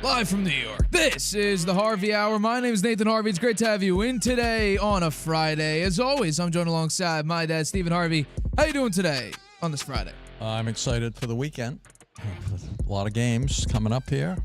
Live from New York, this is the Harvey Hour. My name is Nathan Harvey. It's great to have you in today on a Friday. As always, I'm joined alongside my dad, Stephen Harvey. How you doing today on this Friday? I'm excited for the weekend. A lot of games coming up here,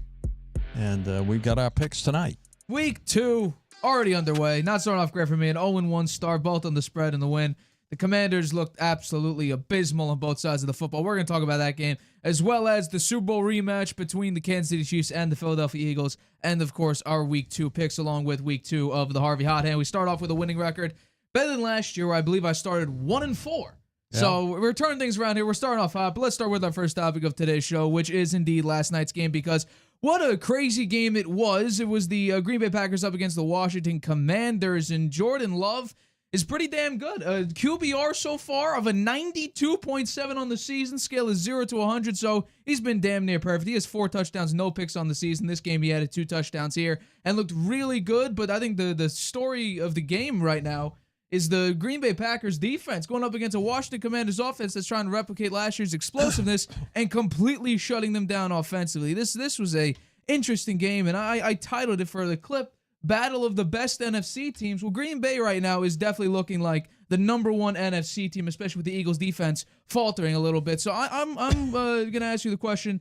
and we've got our picks tonight. Week 2 already underway. Not starting off great for me. An 0-1 start, both on the spread and the win. The Commanders looked absolutely abysmal on both sides of the football. We're going to talk about that game, as well as the Super Bowl rematch between the Kansas City Chiefs and the Philadelphia Eagles, and, of course, our Week 2 picks, along with Week 2 of the Harvey Hot Hand. We start off with a winning record. Better than last year, where I believe I started 1-4. Yeah. So we're turning things around here. We're starting off hot, but let's start with our first topic of today's show, which is indeed last night's game, because what a crazy game it was. It was the Green Bay Packers up against the Washington Commanders, and Jordan Love is pretty damn good. QBR so far of a 92.7 on the season. Scale is 0 to 100, so he's been damn near perfect. He has 4 touchdowns, no picks on the season. This game he added 2 touchdowns here and looked really good, but I think the story of the game right now is the Green Bay Packers defense going up against a Washington Commanders offense that's trying to replicate last year's explosiveness and completely shutting them down offensively. This was a interesting game, and I titled it for the clip, Battle of the Best NFC Teams. Well, Green Bay right now is definitely looking like the number 1 NFC team, especially with the Eagles defense faltering a little bit. So I'm going to ask you the question,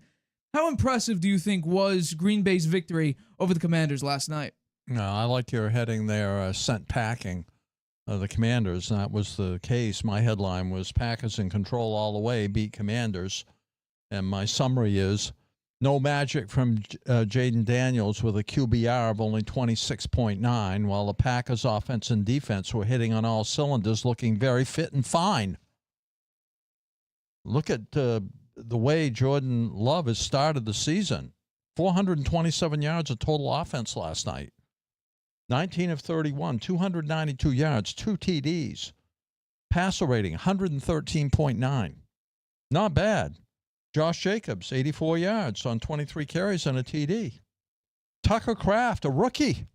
how impressive do you think was Green Bay's victory over the Commanders last night? No, I like your heading there, sent packing the Commanders. That was the case. My headline was Packers in control all the way, beat Commanders. And my summary is, no magic from Jaden Daniels with a QBR of only 26.9, while the Packers' offense and defense were hitting on all cylinders, looking very fit and fine. Look at the way Jordan Love has started the season. 427 yards of total offense last night. 19 of 31, 292 yards, 2 TDs. Passer rating, 113.9. Not bad. Josh Jacobs, 84 yards on 23 carries and a TD. Tucker Kraft, a rookie.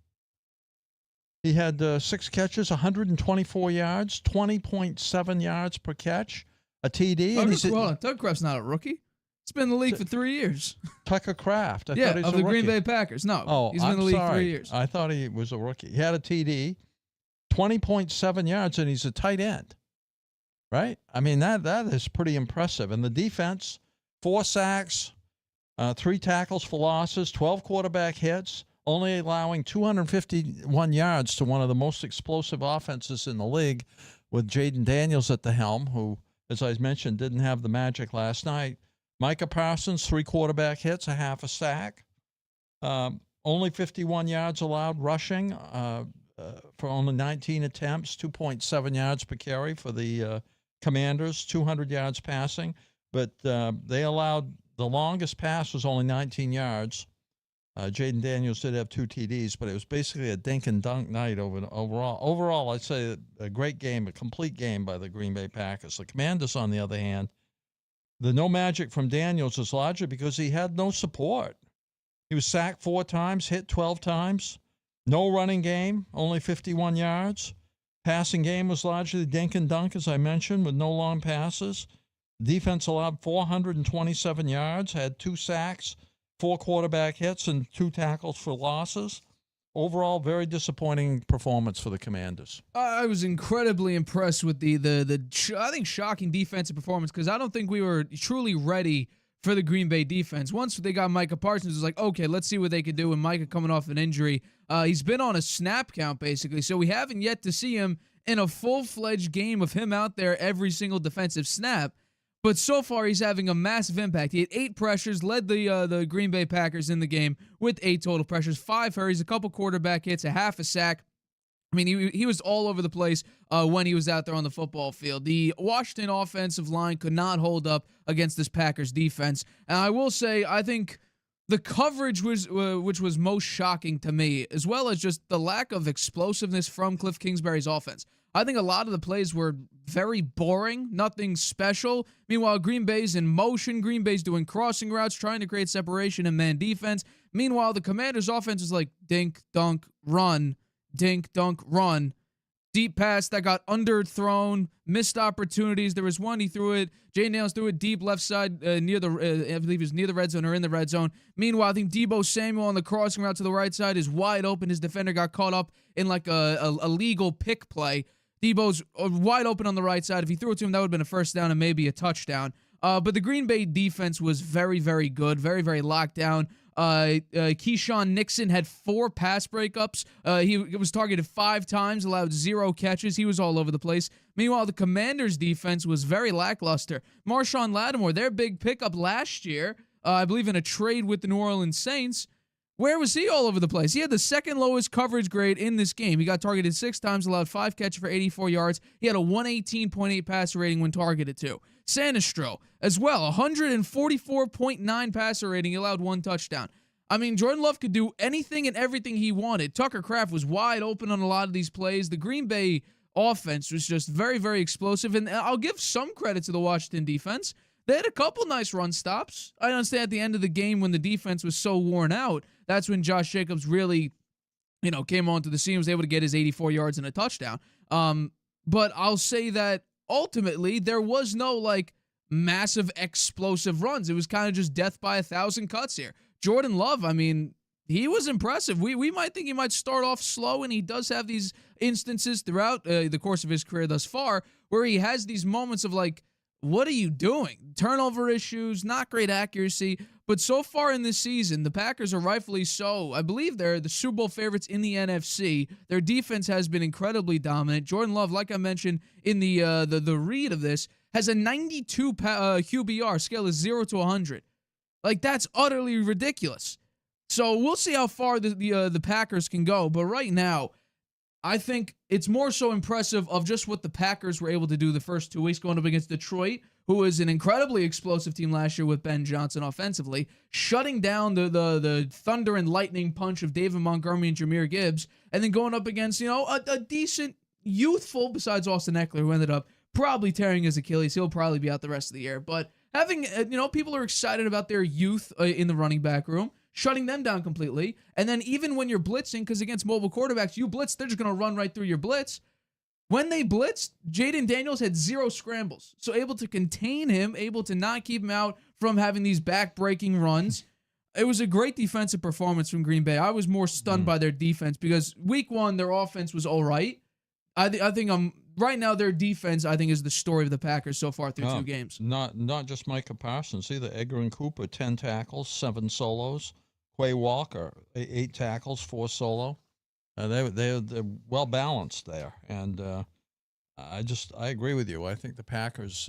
He had 6 catches, 124 yards, 20.7 yards per catch, a TD. Tucker Kraft's not a rookie. He's been in the league for 3 years. Tucker Kraft. I yeah, thought he's of a the rookie. Green Bay Packers. No, he's been in the league 3 years. I thought he was a rookie. He had a TD, 20.7 yards, and he's a tight end. Right? I mean, that is pretty impressive. And the defense, 4 sacks, 3 tackles for losses, 12 quarterback hits, only allowing 251 yards to one of the most explosive offenses in the league, with Jaden Daniels at the helm, who, as I mentioned, didn't have the magic last night. Micah Parsons, 3 quarterback hits, a half a sack. Only 51 yards allowed rushing for only 19 attempts, 2.7 yards per carry for the Commanders, 200 yards passing. But they allowed, the longest pass was only 19 yards. Jaden Daniels did have 2 TDs, but it was basically a dink and dunk night overall. Overall, I'd say a great game, a complete game by the Green Bay Packers. The Commanders, on the other hand, the no magic from Daniels is largely because he had no support. He was sacked 4 times, hit 12 times. No running game, only 51 yards. Passing game was largely dink and dunk, as I mentioned, with no long passes. Defense allowed 427 yards, had 2 sacks, 4 quarterback hits, and 2 tackles for losses. Overall, very disappointing performance for the Commanders. I was incredibly impressed with the I think shocking defensive performance, because I don't think we were truly ready for the Green Bay defense. Once they got Micah Parsons, it was like, okay, let's see what they could do. And Micah coming off an injury, he's been on a snap count basically, so we haven't yet to see him in a full-fledged game of him out there every single defensive snap. But so far, he's having a massive impact. He had 8 pressures, led the Green Bay Packers in the game with 8 total pressures, 5 hurries, a couple quarterback hits, a half a sack. I mean, he was all over the place when he was out there on the football field. The Washington offensive line could not hold up against this Packers defense. And I will say, I think the coverage was which was most shocking to me, as well as just the lack of explosiveness from Cliff Kingsbury's offense. I think a lot of the plays were very boring, nothing special. Meanwhile, Green Bay's in motion. Green Bay's doing crossing routes, trying to create separation and man defense. Meanwhile, the Commanders' offense is like dink, dunk, run, dink, dunk, run. deep pass that got underthrown, missed opportunities. There was one, he threw it, Jay Nails threw it deep left side near the, I believe it was near the red zone or in the red zone. Meanwhile, I think Deebo Samuel on the crossing route to the right side is wide open. His defender got caught up in like a legal pick play. Deebo's wide open on the right side. If he threw it to him, that would have been a first down and maybe a touchdown. But the Green Bay defense was very, very good, very, very locked down. Keyshawn Nixon had 4 pass breakups. He was targeted 5 times, allowed 0 catches. He was all over the place. Meanwhile, the Commanders' defense was very lackluster. Marshawn Lattimore, their big pickup last year, I believe in a trade with the New Orleans Saints, where was he all over the place? He had the second lowest coverage grade in this game. He got targeted 6 times, allowed 5 catches for 84 yards. He had a 118.8 passer rating when targeted to. Sanistro, as well, 144.9 passer rating. He allowed 1 touchdown. I mean, Jordan Love could do anything and everything he wanted. Tucker Kraft was wide open on a lot of these plays. The Green Bay offense was just very, very explosive. And I'll give some credit to the Washington defense. They had a couple nice run stops. I understand at the end of the game when the defense was so worn out, that's when Josh Jacobs really, came onto the scene, was able to get his 84 yards and a touchdown. But I'll say that ultimately there was no massive explosive runs. It was kind of just death by 1,000 cuts here. Jordan Love, I mean, he was impressive. We might think he might start off slow, and he does have these instances throughout the course of his career thus far where he has these moments of what are you doing? Turnover issues, not great accuracy. But so far in this season, the Packers are rightfully so. I believe they're the Super Bowl favorites in the NFC. Their defense has been incredibly dominant. Jordan Love, like I mentioned in the read of this, has a 92 QBR. Scale is 0 to 100. That's utterly ridiculous. So we'll see how far the Packers can go. But right now, I think it's more so impressive of just what the Packers were able to do the first 2 weeks going up against Detroit, who was an incredibly explosive team last year with Ben Johnson offensively, shutting down the thunder and lightning punch of David Montgomery and Jahmyr Gibbs, and then going up against, a decent, youthful, besides Austin Eckler, who ended up probably tearing his Achilles. He'll probably be out the rest of the year. But having, people are excited about their youth in the running back room, shutting them down completely. And then even when you're blitzing, because against mobile quarterbacks, you blitz, they're just going to run right through your blitz. When they blitzed, Jaden Daniels had 0 scrambles. So able to contain him, able to not keep him out from having these back-breaking runs. It was a great defensive performance from Green Bay. I was more stunned by their defense because week 1, their offense was all right. I think right now their defense, I think, is the story of the Packers so far through 2 games. Not just Micah Parsons. See the Edgar and Cooper, 10 tackles, 7 solos. Quay Walker, 8 tackles, 4 solo. They're well balanced there, and I agree with you. I think the Packers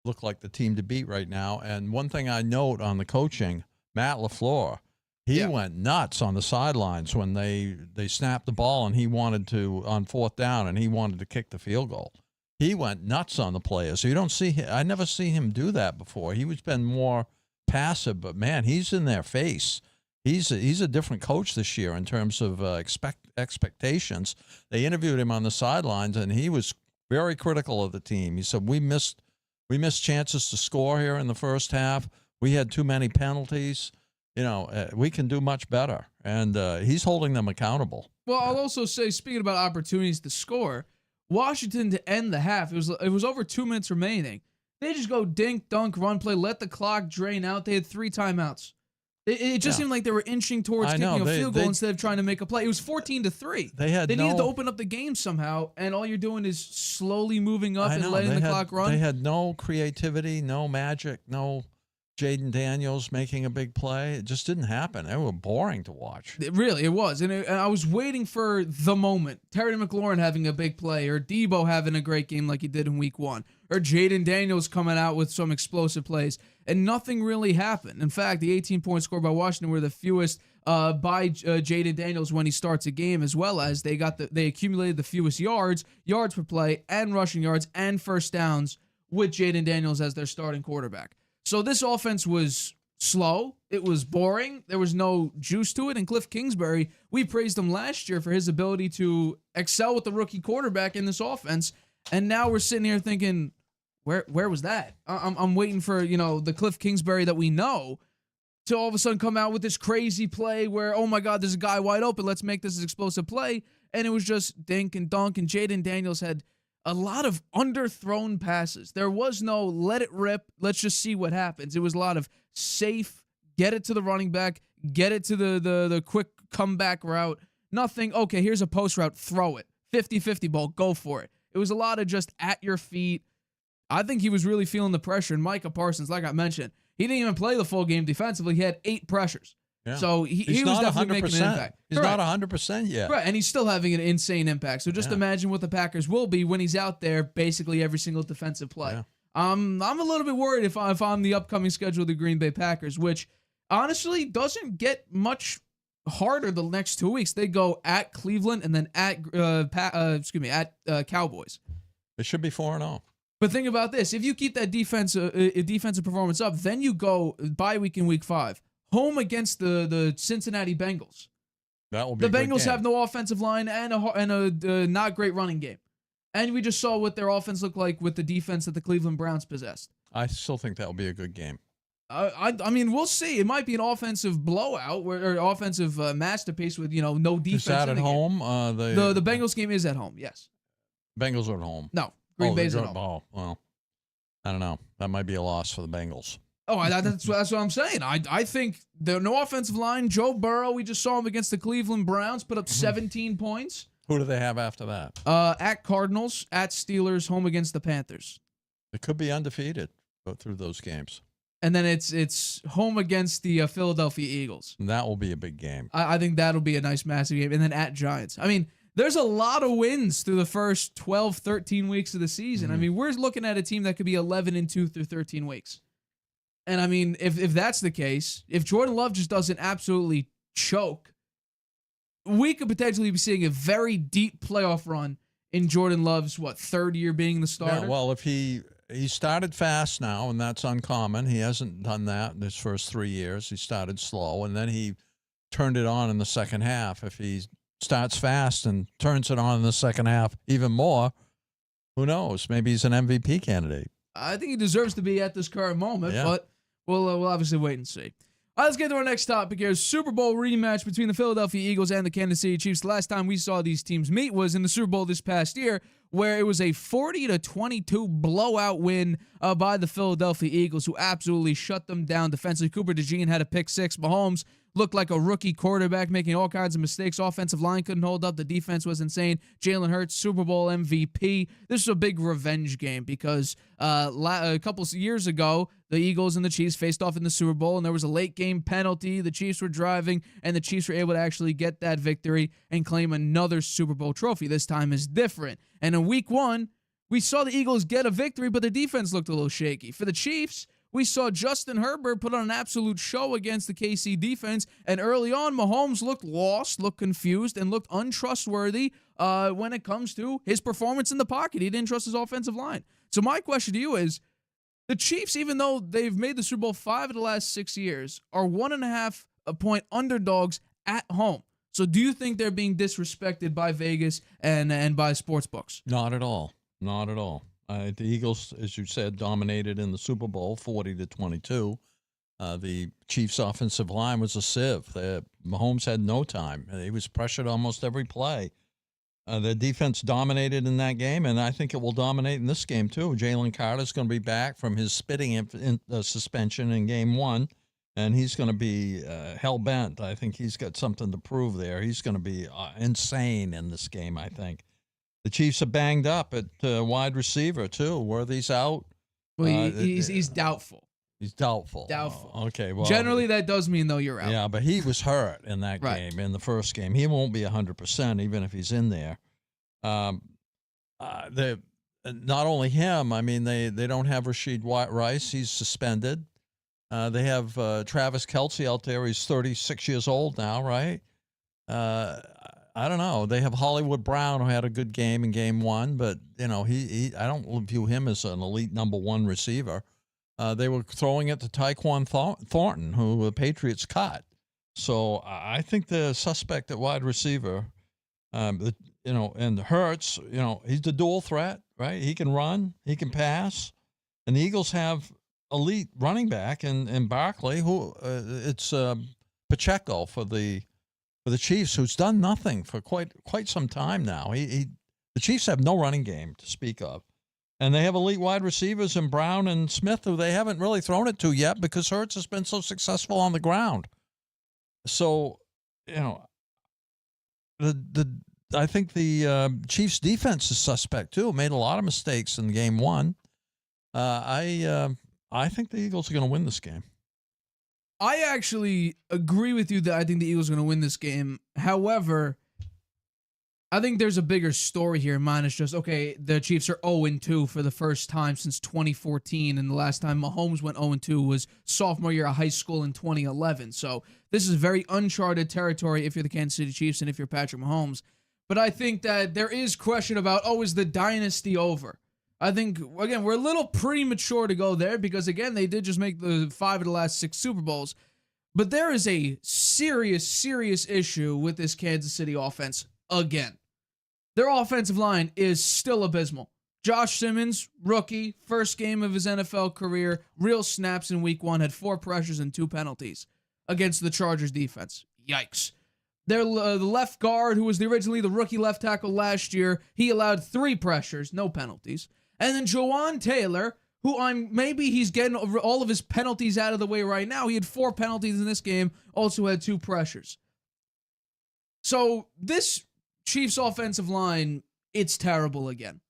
look like the team to beat right now. And one thing I note on the coaching, Matt LaFleur, he went nuts on the sidelines when they snapped the ball and he wanted to on 4th down and he wanted to kick the field goal. He went nuts on the players. So you don't see him. I never see him do that before. He was been more passive, but man, he's in their face. He's a different coach this year in terms of expectations. They interviewed him on the sidelines, and he was very critical of the team. He said, "We missed chances to score here in the first half. We had too many penalties. We can do much better." And he's holding them accountable. Well, I'll also say, speaking about opportunities to score, Washington to end the half, it was over 2 minutes remaining. They just go dink, dunk, run play, let the clock drain out. They had 3 timeouts. It just seemed like they were inching towards kicking a field goal instead of trying to make a play. It was 14-3. They needed to open up the game somehow, and all you're doing is slowly moving up and letting the clock run. They had no creativity, no magic, no Jaden Daniels making a big play. It just didn't happen. They were boring to watch. It was. And I was waiting for the moment. Terry McLaurin having a big play, or Deebo having a great game like he did in week 1, or Jaden Daniels coming out with some explosive plays. And nothing really happened. In fact, the 18 points scored by Washington were the fewest by Jaden Daniels when he starts a game, as well as they accumulated the fewest yards per play, and rushing yards, and first downs with Jaden Daniels as their starting quarterback. So this offense was slow. It was boring. There was no juice to it. And Cliff Kingsbury, we praised him last year for his ability to excel with the rookie quarterback in this offense. And now we're sitting here thinking, where was that? I'm waiting for, the Cliff Kingsbury that we know to all of a sudden come out with this crazy play where, oh my God, there's a guy wide open. Let's make this an explosive play. and it was just dink and dunk, and Jaden Daniels had a lot of underthrown passes. There was no let it rip, let's just see what happens. It was a lot of safe, get it to the running back, get it to the quick comeback route. Nothing, okay, here's a post route, throw it. 50-50 ball, go for it. It was a lot of just at your feet. I think he was really feeling the pressure. And Micah Parsons, like I mentioned, he didn't even play the full game defensively. He had 8 pressures. Yeah. So he was definitely making an impact. He's not 100% yet. Right, and he's still having an insane impact. So just imagine what the Packers will be when he's out there basically every single defensive play. Yeah. I'm a little bit worried if I'm the upcoming schedule of the Green Bay Packers, which honestly doesn't get much harder the next 2 weeks. They go at Cleveland and then at Cowboys. It should be 4-0. But think about this: if you keep that defensive performance up, then you go bye week in week 5, home against the Cincinnati Bengals. That will be. The Bengals have no offensive line and a not great running game, and we just saw what their offense looked like with the defense that the Cleveland Browns possessed. I still think that will be a good game. I mean, we'll see. It might be an offensive blowout or offensive masterpiece with no defense. Is that at home? The Bengals game is at home. Yes. Bengals are at home. No, Green Bay's at home. Oh, well, I don't know. That might be a loss for the Bengals. Oh, that's what I'm saying. I think there's no offensive line. Joe Burrow, we just saw him against the Cleveland Browns, put up 17 points. Who do they have after that? At Cardinals, at Steelers, home against the Panthers. It could be undefeated through those games. And then it's home against the Philadelphia Eagles. And that will be a big game. I think that'll be a nice, massive game. And then at Giants. I mean, there's a lot of wins through the first 12, 13 weeks of the season. Mm-hmm. I mean, we're looking at a team that could be 11-2 through 13 weeks. And I mean, if that's the case, if Jordan Love just doesn't absolutely choke, we could potentially be seeing a very deep playoff run in Jordan Love's, third year being the starter? Yeah, well, if he started fast now, and that's uncommon. He hasn't done that in his first 3 years. He started slow, and then he turned it on in the second half. If he starts fast and turns it on in the second half even more, who knows? Maybe he's an MVP candidate. I think he deserves to be at this current moment, but we'll obviously wait and see. All right, let's get to our next topic here. Super Bowl rematch between the Philadelphia Eagles and the Kansas City Chiefs. The last time we saw these teams meet was in the Super Bowl this past year, where it was a 40-22 blowout win by the Philadelphia Eagles, who absolutely shut them down defensively. Cooper DeJean had a pick 6. Mahomes looked like a rookie quarterback, making all kinds of mistakes. Offensive line couldn't hold up. The defense was insane. Jalen Hurts, Super Bowl MVP. This was a big revenge game because a couple of years ago, the Eagles and the Chiefs faced off in the Super Bowl, and there was a late game penalty. The Chiefs were driving, and the Chiefs were able to actually get that victory and claim another Super Bowl trophy. This time is different. And in week 1, we saw the Eagles get a victory, but the defense looked a little shaky. For the Chiefs, we saw Justin Herbert put on an absolute show against the KC defense, and early on, Mahomes looked lost, looked confused, and looked untrustworthy when it comes to his performance in the pocket. He didn't trust his offensive line. So my question to you is, the Chiefs, even though they've made the Super Bowl 5 of the last 6 years, are 1.5 point underdogs at home. So do you think they're being disrespected by Vegas and by sportsbooks? Not at all. Not at all. The Eagles, as you said, dominated in the Super Bowl 40-22. The Chiefs' offensive line was a sieve. Mahomes had no time. He was pressured almost every play. The defense dominated in that game, and I think it will dominate in this game too. Jalen Carter's going to be back from his spitting suspension in Game 1, and he's going to be hell-bent. I think he's got something to prove there. He's going to be insane in this game, I think. The Chiefs are banged up at wide receiver, too. Worthy's out. Well, he's doubtful. He's doubtful. Doubtful. Okay. Well, generally, that does mean, though, you're out. Yeah, but he was hurt in that game, in the first game. He won't be 100%, even if he's in there. Not only him, I mean, they don't have Rashid Rice. He's suspended. They have Travis Kelce out there. He's 36 years old now, right? I don't know. They have Hollywood Brown, who had a good game in Game 1, but he I don't view him as an elite number 1 receiver. They were throwing it to Tyquan Thornton, who the Patriots cut. So I think the suspect at wide receiver, and Hurts, he's the dual threat, right? He can run, he can pass, and the Eagles have elite running back in Barkley, who it's Pacheco for the for the Chiefs, who's done nothing for quite some time now. The Chiefs have no running game to speak of. And they have elite wide receivers in Brown and Smith, who they haven't really thrown it to yet because Hurts has been so successful on the ground. So, I think the Chiefs' defense is suspect too. Made a lot of mistakes in game one. I think the Eagles are going to win this game. I actually agree with you that I think the Eagles are going to win this game. However, I think there's a bigger story here. Mine is just, okay, the Chiefs are 0-2 for the first time since 2014, and the last time Mahomes went 0-2 was sophomore year of high school in 2011. So this is very uncharted territory if you're the Kansas City Chiefs and if you're Patrick Mahomes. But I think that there is question about, is the dynasty over? I think, again, we're a little premature to go there because, again, they did just make the 5 of the last 6 Super Bowls. But there is a serious issue with this Kansas City offense again. Their offensive line is still abysmal. Josh Simmons, rookie, first game of his NFL career, real snaps in week 1, had 4 pressures and 2 penalties against the Chargers defense. Yikes. The left guard, who was originally the rookie left tackle last year, he allowed 3 pressures, no penalties. And then Jawan Taylor, who maybe he's getting all of his penalties out of the way right now. He had 4 penalties in this game, also had 2 pressures. So this Chiefs offensive line, it's terrible again.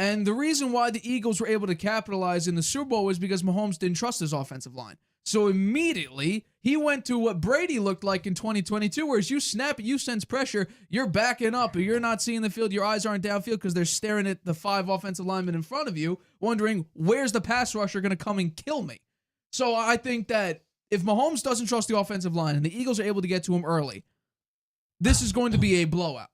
And the reason why the Eagles were able to capitalize in the Super Bowl was because Mahomes didn't trust his offensive line. So immediately, he went to what Brady looked like in 2022, whereas you snap it, you sense pressure, you're backing up, or you're not seeing the field, your eyes aren't downfield because they're staring at the 5 offensive linemen in front of you, wondering, where's the pass rusher going to come and kill me? So I think that if Mahomes doesn't trust the offensive line and the Eagles are able to get to him early, this is going to be a blowout.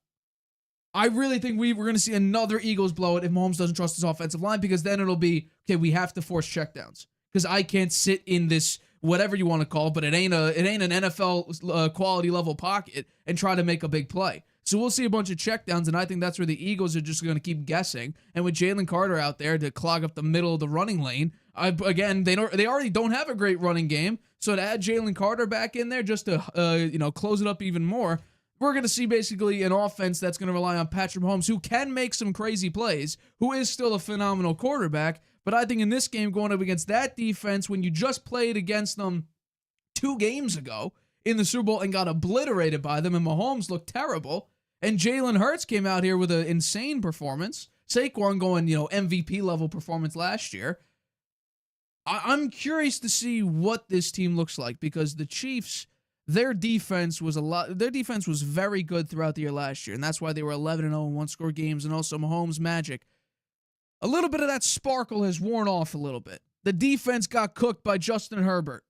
I really think we're going to see another Eagles blowout if Mahomes doesn't trust his offensive line, because then it'll be, okay, we have to force checkdowns. Because I can't sit in this, whatever you want to call it, but it ain't an NFL quality level pocket and try to make a big play. So we'll see a bunch of checkdowns, and I think that's where the Eagles are just going to keep guessing. And with Jalen Carter out there to clog up the middle of the running lane, they already don't have a great running game. So to add Jalen Carter back in there just to close it up even more, we're going to see basically an offense that's going to rely on Patrick Mahomes, who can make some crazy plays, who is still a phenomenal quarterback. But I think in this game, going up against that defense, when you just played against them 2 games ago in the Super Bowl and got obliterated by them, and Mahomes looked terrible, and Jalen Hurts came out here with an insane performance, Saquon going, MVP level performance last year, I'm curious to see what this team looks like, because the Chiefs, their defense was very good throughout the year last year, and that's why they were 11-0 in 1-score games, and also Mahomes' magic. A little bit of that sparkle has worn off a little bit. The defense got cooked by Justin Herbert,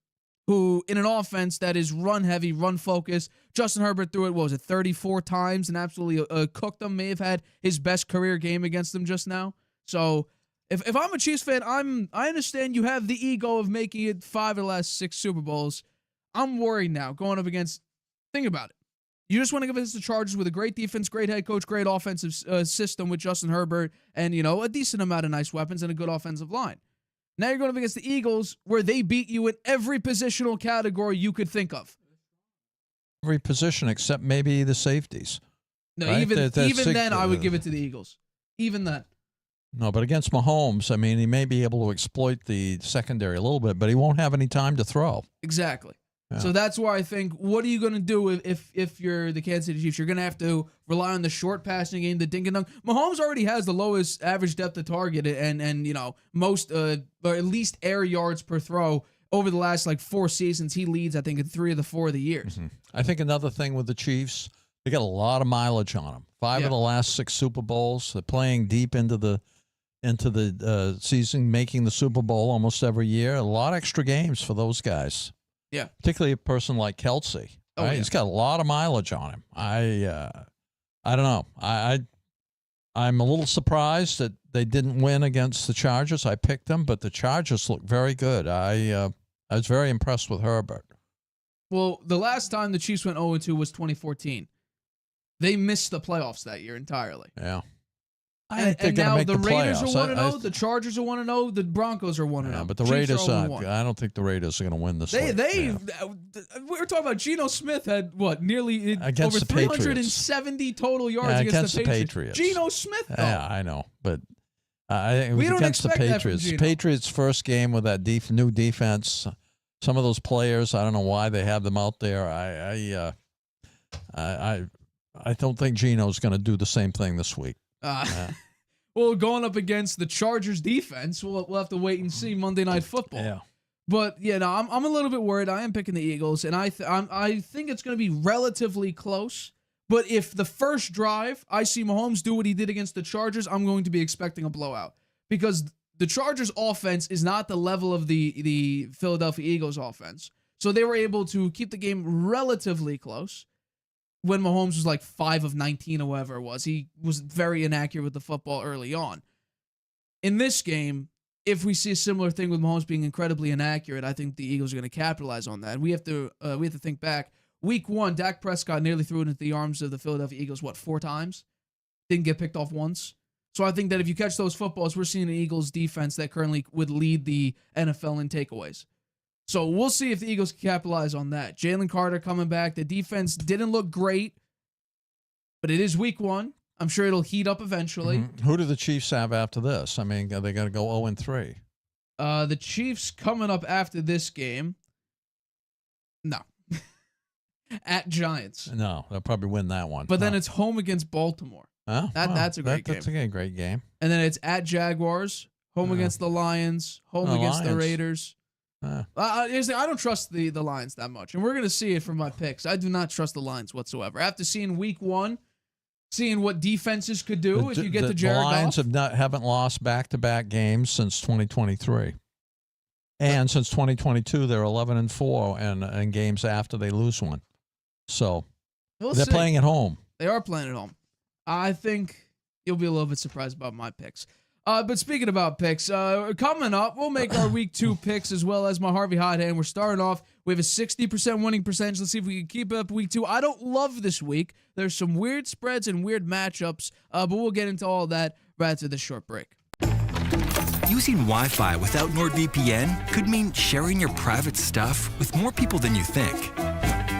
who, in an offense that is run-heavy, run-focused, Justin Herbert threw it, 34 times and absolutely cooked them. May have had his best career game against them just now. So if I'm a Chiefs fan, I understand you have the ego of making it 5 of the last 6 Super Bowls. I'm worried now going up against, think about it. You just want to give us the Chargers with a great defense, great head coach, great offensive system with Justin Herbert, and, a decent amount of nice weapons and a good offensive line. Now you're going up against the Eagles, where they beat you in every positional category you could think of. Every position except maybe the safeties. No, right? even then, I would give it to the Eagles. Even then. No, but against Mahomes, he may be able to exploit the secondary a little bit, but he won't have any time to throw. Exactly. Yeah. So that's why I think, what are you going to do if you're the Kansas City Chiefs? You're going to have to rely on the short passing game, the dink and dunk. Mahomes already has the lowest average depth of target and most or at least air yards per throw over the last 4 seasons. He leads, I think, in 3 of the 4 of the years. Mm-hmm. I think another thing with the Chiefs, they got a lot of mileage on them. 5 of the last 6 Super Bowls. They're playing deep into the season, making the Super Bowl almost every year. A lot of extra games for those guys. Yeah, particularly a person like Kelsey. Right? Oh, yeah. He's got a lot of mileage on him. I don't know. I'm a little surprised that they didn't win against the Chargers. I picked them, but the Chargers look very good. I was very impressed with Herbert. Well, the last time the Chiefs went 0-2 was 2014. They missed the playoffs that year entirely. Yeah. I think they're And going to now make the the Raiders playoffs. are 1-0, the Chargers are 1-0, the Broncos are 1-0. Yeah, but the Chiefs Raiders, are 0-1. I don't think the Raiders are going to win this week. We were talking about Geno Smith had nearly Against over the Patriots. 370 total yards against the Patriots. Geno Smith, though. Yeah, I know, but it was We don't against the expect that from Patriots. Geno. Patriots' first game with that new defense. Some of those players, I don't know why they have them out there. I don't think Geno's going to do the same thing this week. Well, going up against the Chargers defense, we'll have to wait and see Monday Night Football. Yeah. But yeah, no, I'm a little bit worried. I am picking the Eagles, and I think it's going to be relatively close. But if the first drive I see Mahomes do what he did against the Chargers, I'm going to be expecting a blowout because the Chargers offense is not the level of the Philadelphia Eagles offense. So they were able to keep the game relatively close when Mahomes was like 5 of 19 or whatever it was. He was very inaccurate with the football early on. In this game, if we see a similar thing with Mahomes being incredibly inaccurate, I think the Eagles are going to capitalize on that. We have to think back. Week 1, Dak Prescott nearly threw it into the arms of the Philadelphia Eagles, 4 times? Didn't get picked off once. So I think that if you catch those footballs, we're seeing an Eagles defense that currently would lead the NFL in takeaways. So we'll see if the Eagles can capitalize on that. Jalen Carter coming back. The defense didn't look great, but it is week 1. I'm sure it'll heat up eventually. Mm-hmm. Who do the Chiefs have after this? I mean, are they going to go 0-3? The Chiefs coming up after this game. No. At Giants. No, they'll probably win that one. But then it's home against Baltimore. Oh, That's a great game. That's a great game. And then it's at Jaguars, home against the Lions, home against the Raiders. I don't trust the Lions that much. And we're going to see it from my picks. I do not trust the Lions whatsoever. After seeing week 1, seeing what defenses could do if you get to Jared Goff. The Lions haven't lost back-to-back games since 2023. And since 2022, they're 11-4 in games after they lose one. So they're playing at home. They are playing at home. I think you'll be a little bit surprised about my picks. But speaking about picks, coming up, we'll make our week 2 picks as well as my Harvey Hot Hand. We're starting off. We have a 60% winning percentage. Let's see if we can keep it up week 2. I don't love this week. There's some weird spreads and weird matchups, but we'll get into all that right after this short break. Using Wi-Fi without NordVPN could mean sharing your private stuff with more people than you think.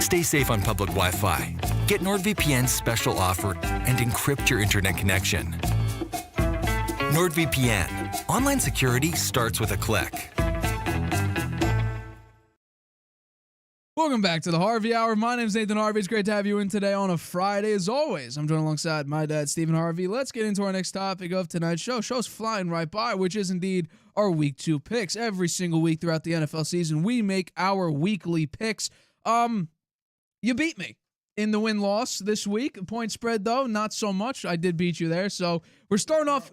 Stay safe on public Wi-Fi. Get NordVPN's special offer and encrypt your internet connection. NordVPN. Online security starts with a click. Welcome back to the Harvey Hour. My name's Nathan Harvey. It's great to have you in today on a Friday. As always, I'm joined alongside my dad, Stephen Harvey. Let's get into our next topic of tonight's show. Show's flying right by, which is indeed our week 2 picks. Every single week throughout the NFL season, we make our weekly picks. You beat me in the win-loss this week. Point spread, though, not so much. I did beat you there. So we're starting off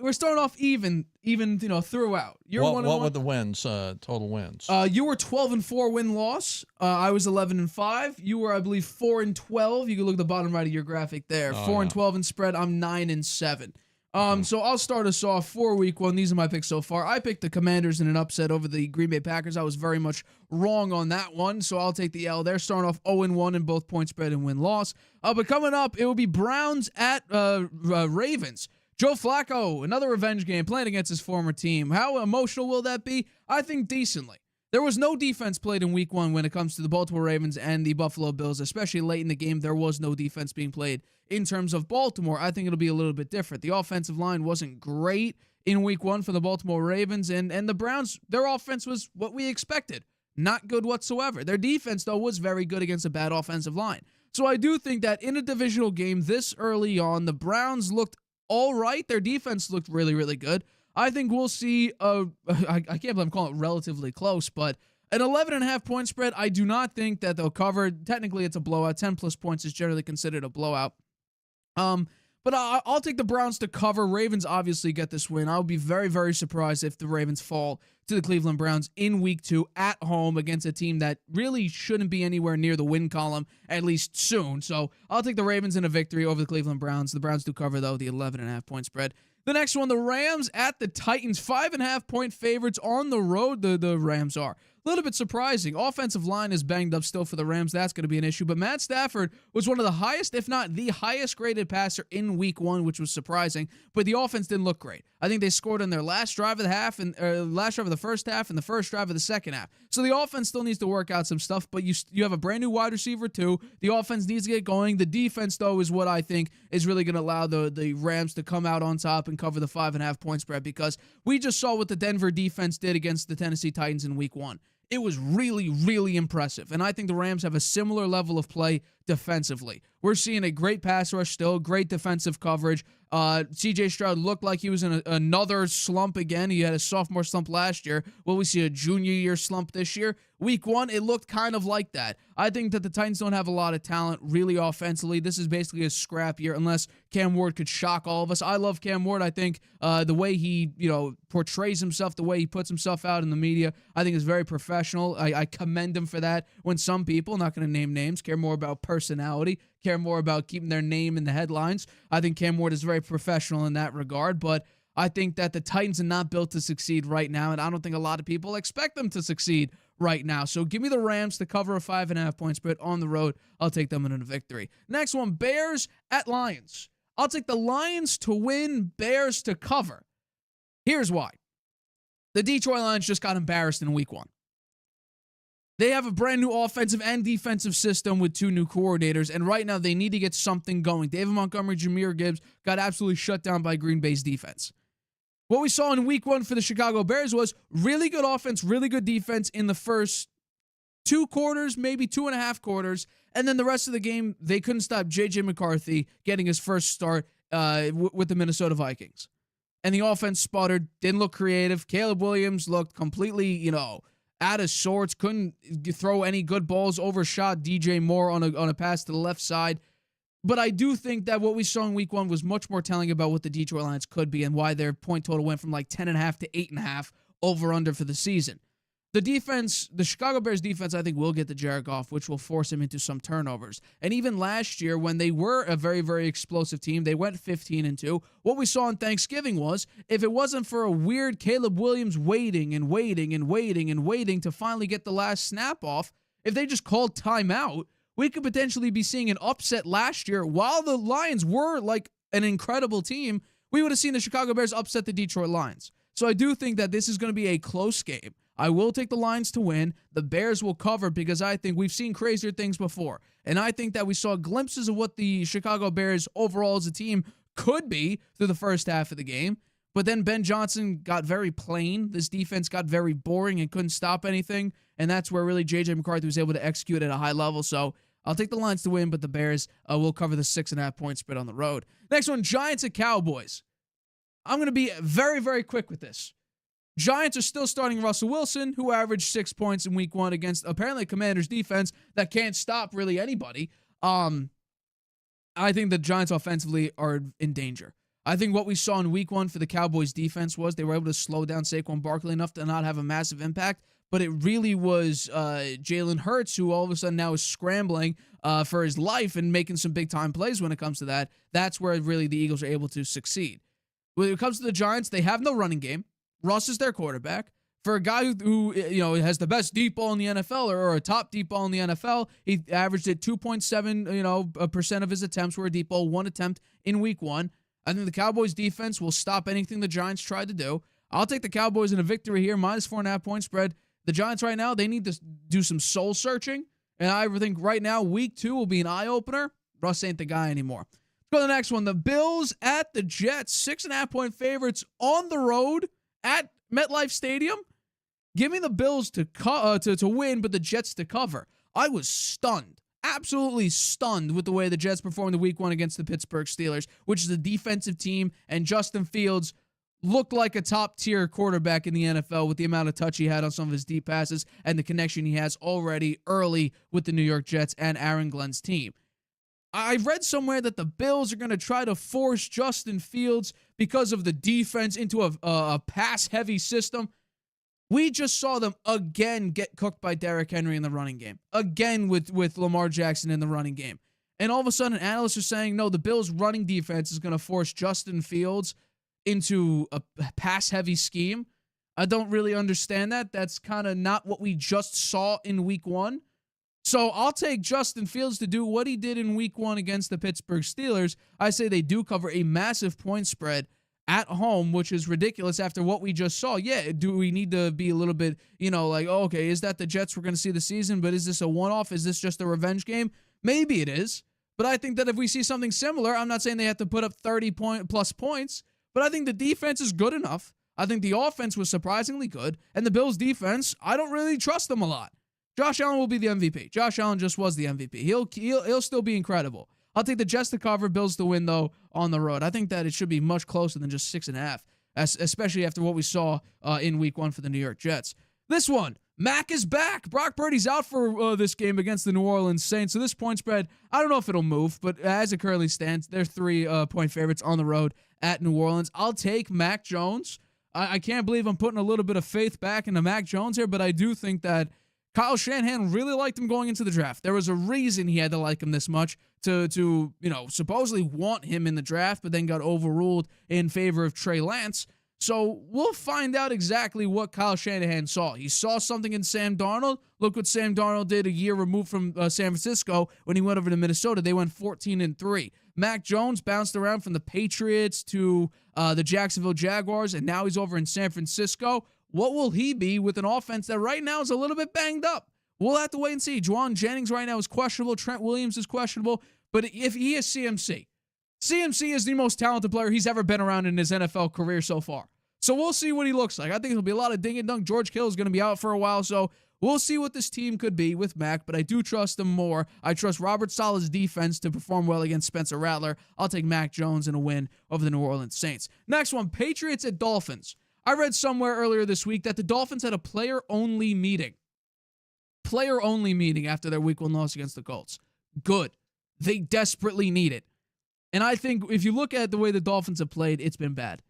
even throughout. What were the wins, total wins? You were 12-4 win-loss. I was 11-5. You were, I believe, 4-12. You can look at the bottom right of your graphic there. 4-12 in spread. I'm 9-7. So I'll start us off for week 1. These are my picks so far. I picked the Commanders in an upset over the Green Bay Packers. I was very much wrong on that one, so I'll take the L there. Starting off 0-1 in both point spread and win-loss. But coming up, it will be Browns at Ravens. Joe Flacco, another revenge game, playing against his former team. How emotional will that be? I think decently. There was no defense played in week 1 when it comes to the Baltimore Ravens and the Buffalo Bills, especially late in the game. There was no defense being played. In terms of Baltimore, I think it'll be a little bit different. The offensive line wasn't great in week 1 for the Baltimore Ravens, and the Browns, their offense was what we expected. Not good whatsoever. Their defense, though, was very good against a bad offensive line. So I do think that in a divisional game this early on, the Browns looked all right. Their defense looked really, really good. I think we'll see, I can't believe I'm calling it relatively close, but an 11.5 point spread, I do not think that they'll cover. Technically, it's a blowout. 10+ points is generally considered a blowout. But I'll take the Browns to cover. Ravens obviously get this win. I'll be very, very surprised if the Ravens fall to the Cleveland Browns in week 2 at home against a team that really shouldn't be anywhere near the win column, at least soon. So I'll take the Ravens in a victory over the Cleveland Browns. The Browns do cover, though, the 11.5 point spread. The next one, the Rams at the Titans, 5.5 point favorites on the road. The Rams are. a little bit surprising. Offensive line is banged up still for the Rams. That's going to be an issue. But Matt Stafford was one of the highest, if not the highest graded passer in week 1, which was surprising. But the offense didn't look great. I think they scored on their last drive of the half and last drive of the first half and the first drive of the second half. So the offense still needs to work out some stuff, but you have a brand new wide receiver too. The offense needs to get going. The defense, though, is what I think is really going to allow the Rams to come out on top and cover the 5.5 point spread, because we just saw what the Denver defense did against the Tennessee Titans in week 1. It was really, really impressive. And I think the Rams have a similar level of play defensively. We're seeing a great pass rush still, great defensive coverage. C.J. Stroud looked like he was in another slump again. He had a sophomore slump last year. Will we see a junior year slump this year? Week 1, it looked kind of like that. I think that the Titans don't have a lot of talent really offensively. This is basically a scrap year unless Cam Ward could shock all of us. I love Cam Ward. I think the way he portrays himself, the way he puts himself out in the media, I think is very professional. I commend him for that, when some people, not going to name names, care more about personality, care more about keeping their name in the headlines. I think Cam Ward is very professional in that regard, but I think that the Titans are not built to succeed right now, and I don't think a lot of people expect them to succeed right now. So give me the Rams to cover a 5.5 point spread on the road. I'll take them in a victory. Next one, Bears at Lions. I'll take the Lions to win, Bears to cover. Here's why. The Detroit Lions just got embarrassed in week 1. They have a brand new offensive and defensive system with 2 new coordinators, and right now they need to get something going. David Montgomery, Jahmyr Gibbs got absolutely shut down by Green Bay's defense. What we saw in week 1 for the Chicago Bears was really good offense, really good defense in the first 2 quarters, maybe 2.5 quarters, and then the rest of the game, they couldn't stop J.J. McCarthy getting his first start with the Minnesota Vikings. And the offense sputtered, didn't look creative. Caleb Williams looked completely, out of sorts, couldn't throw any good balls, overshot DJ Moore on a pass to the left side. But I do think that what we saw in week 1 was much more telling about what the Detroit Lions could be and why their point total went from like 10.5 to 8.5 over under for the season. The defense, the Chicago Bears defense, I think will get to Jared Goff, which will force him into some turnovers. And even last year, when they were a very, very explosive team, they went 15-2. What we saw on Thanksgiving was, if it wasn't for a weird Caleb Williams waiting to finally get the last snap off, if they just called timeout, we could potentially be seeing an upset last year. While the Lions were like an incredible team, we would have seen the Chicago Bears upset the Detroit Lions. So I do think that this is going to be a close game. I will take the Lions to win. The Bears will cover because I think we've seen crazier things before. And I think that we saw glimpses of what the Chicago Bears overall as a team could be through the first half of the game. But then Ben Johnson got very plain. This defense got very boring and couldn't stop anything. And that's where really J.J. McCarthy was able to execute at a high level. So I'll take the Lions to win, but the Bears will cover the 6.5 point spread on the road. Next one, Giants at Cowboys. I'm going to be very, very quick with this. Giants are still starting Russell Wilson, who averaged 6 points in week 1 against apparently Commanders defense that can't stop really anybody. I think the Giants offensively are in danger. I think what we saw in week 1 for the Cowboys defense was they were able to slow down Saquon Barkley enough to not have a massive impact, but it really was Jalen Hurts who all of a sudden now is scrambling for his life and making some big-time plays when it comes to that. That's where really the Eagles are able to succeed. When it comes to the Giants, they have no running game. Russ is their quarterback. For a guy who has the best deep ball in the NFL or a top deep ball in the NFL, he averaged at 2.7 percent of his attempts were a deep ball, 1 attempt in week 1. I think the Cowboys defense will stop anything the Giants tried to do. I'll take the Cowboys in a victory here, minus 4.5 point spread. The Giants right now, they need to do some soul searching, and I think right now week 2 will be an eye opener. Russ ain't the guy anymore. Let's go to the next one. The Bills at the Jets, 6.5 point favorites on the road at MetLife Stadium. Give me the Bills to win, but the Jets to cover. I was stunned, absolutely stunned with the way the Jets performed in week 1 against the Pittsburgh Steelers, which is a defensive team, and Justin Fields looked like a top-tier quarterback in the NFL with the amount of touch he had on some of his deep passes and the connection he has already early with the New York Jets and Aaron Glenn's team. I read somewhere that the Bills are going to try to force Justin Fields because of the defense into a pass-heavy system. We just saw them again get cooked by Derrick Henry in the running game. Again with Lamar Jackson in the running game. And all of a sudden, analysts are saying, no, the Bills' running defense is going to force Justin Fields into a pass-heavy scheme. I don't really understand that. That's kind of not what we just saw in week 1. So I'll take Justin Fields to do what he did in week 1 against the Pittsburgh Steelers. I say they do cover a massive point spread at home, which is ridiculous after what we just saw. Yeah, do we need to be a little bit, like, oh, okay, is that the Jets we're going to see this season, but is this a one-off? Is this just a revenge game? Maybe it is. But I think that if we see something similar, I'm not saying they have to put up 30-plus points, but I think the defense is good enough. I think the offense was surprisingly good, and the Bills' defense, I don't really trust them a lot. Josh Allen will be the MVP. Josh Allen just was the MVP. He'll still be incredible. I'll take the Jets to cover, Bills to win, though, on the road. I think that it should be much closer than just 6.5, especially after what we saw in week 1 for the New York Jets. This one, Mac is back. Brock Purdy's out for this game against the New Orleans Saints. So this point spread, I don't know if it'll move, but as it currently stands, they're 3-point favorites on the road at New Orleans. I'll take Mac Jones. I can't believe I'm putting a little bit of faith back into Mac Jones here, but I do think that Kyle Shanahan really liked him going into the draft. There was a reason he had to like him this much to supposedly want him in the draft, but then got overruled in favor of Trey Lance. So we'll find out exactly what Kyle Shanahan saw. He saw something in Sam Darnold. Look what Sam Darnold did a year removed from San Francisco when he went over to Minnesota. They went 14-3. Mac Jones bounced around from the Patriots to the Jacksonville Jaguars, and now he's over in San Francisco. What will he be with an offense that right now is a little bit banged up? We'll have to wait and see. Juwan Jennings right now is questionable. Trent Williams is questionable. But if he is CMC is the most talented player he's ever been around in his NFL career so far. So we'll see what he looks like. I think there'll be a lot of ding and dunk. George Kittle is going to be out for a while, so we'll see what this team could be with Mac, but I do trust him more. I trust Robert Saleh's defense to perform well against Spencer Rattler. I'll take Mac Jones in a win over the New Orleans Saints. Next one, Patriots at Dolphins. I read somewhere earlier this week that the Dolphins had a player-only meeting. Player-only meeting after their week 1 loss against the Colts. Good. They desperately need it. And I think if you look at the way the Dolphins have played, it's been bad.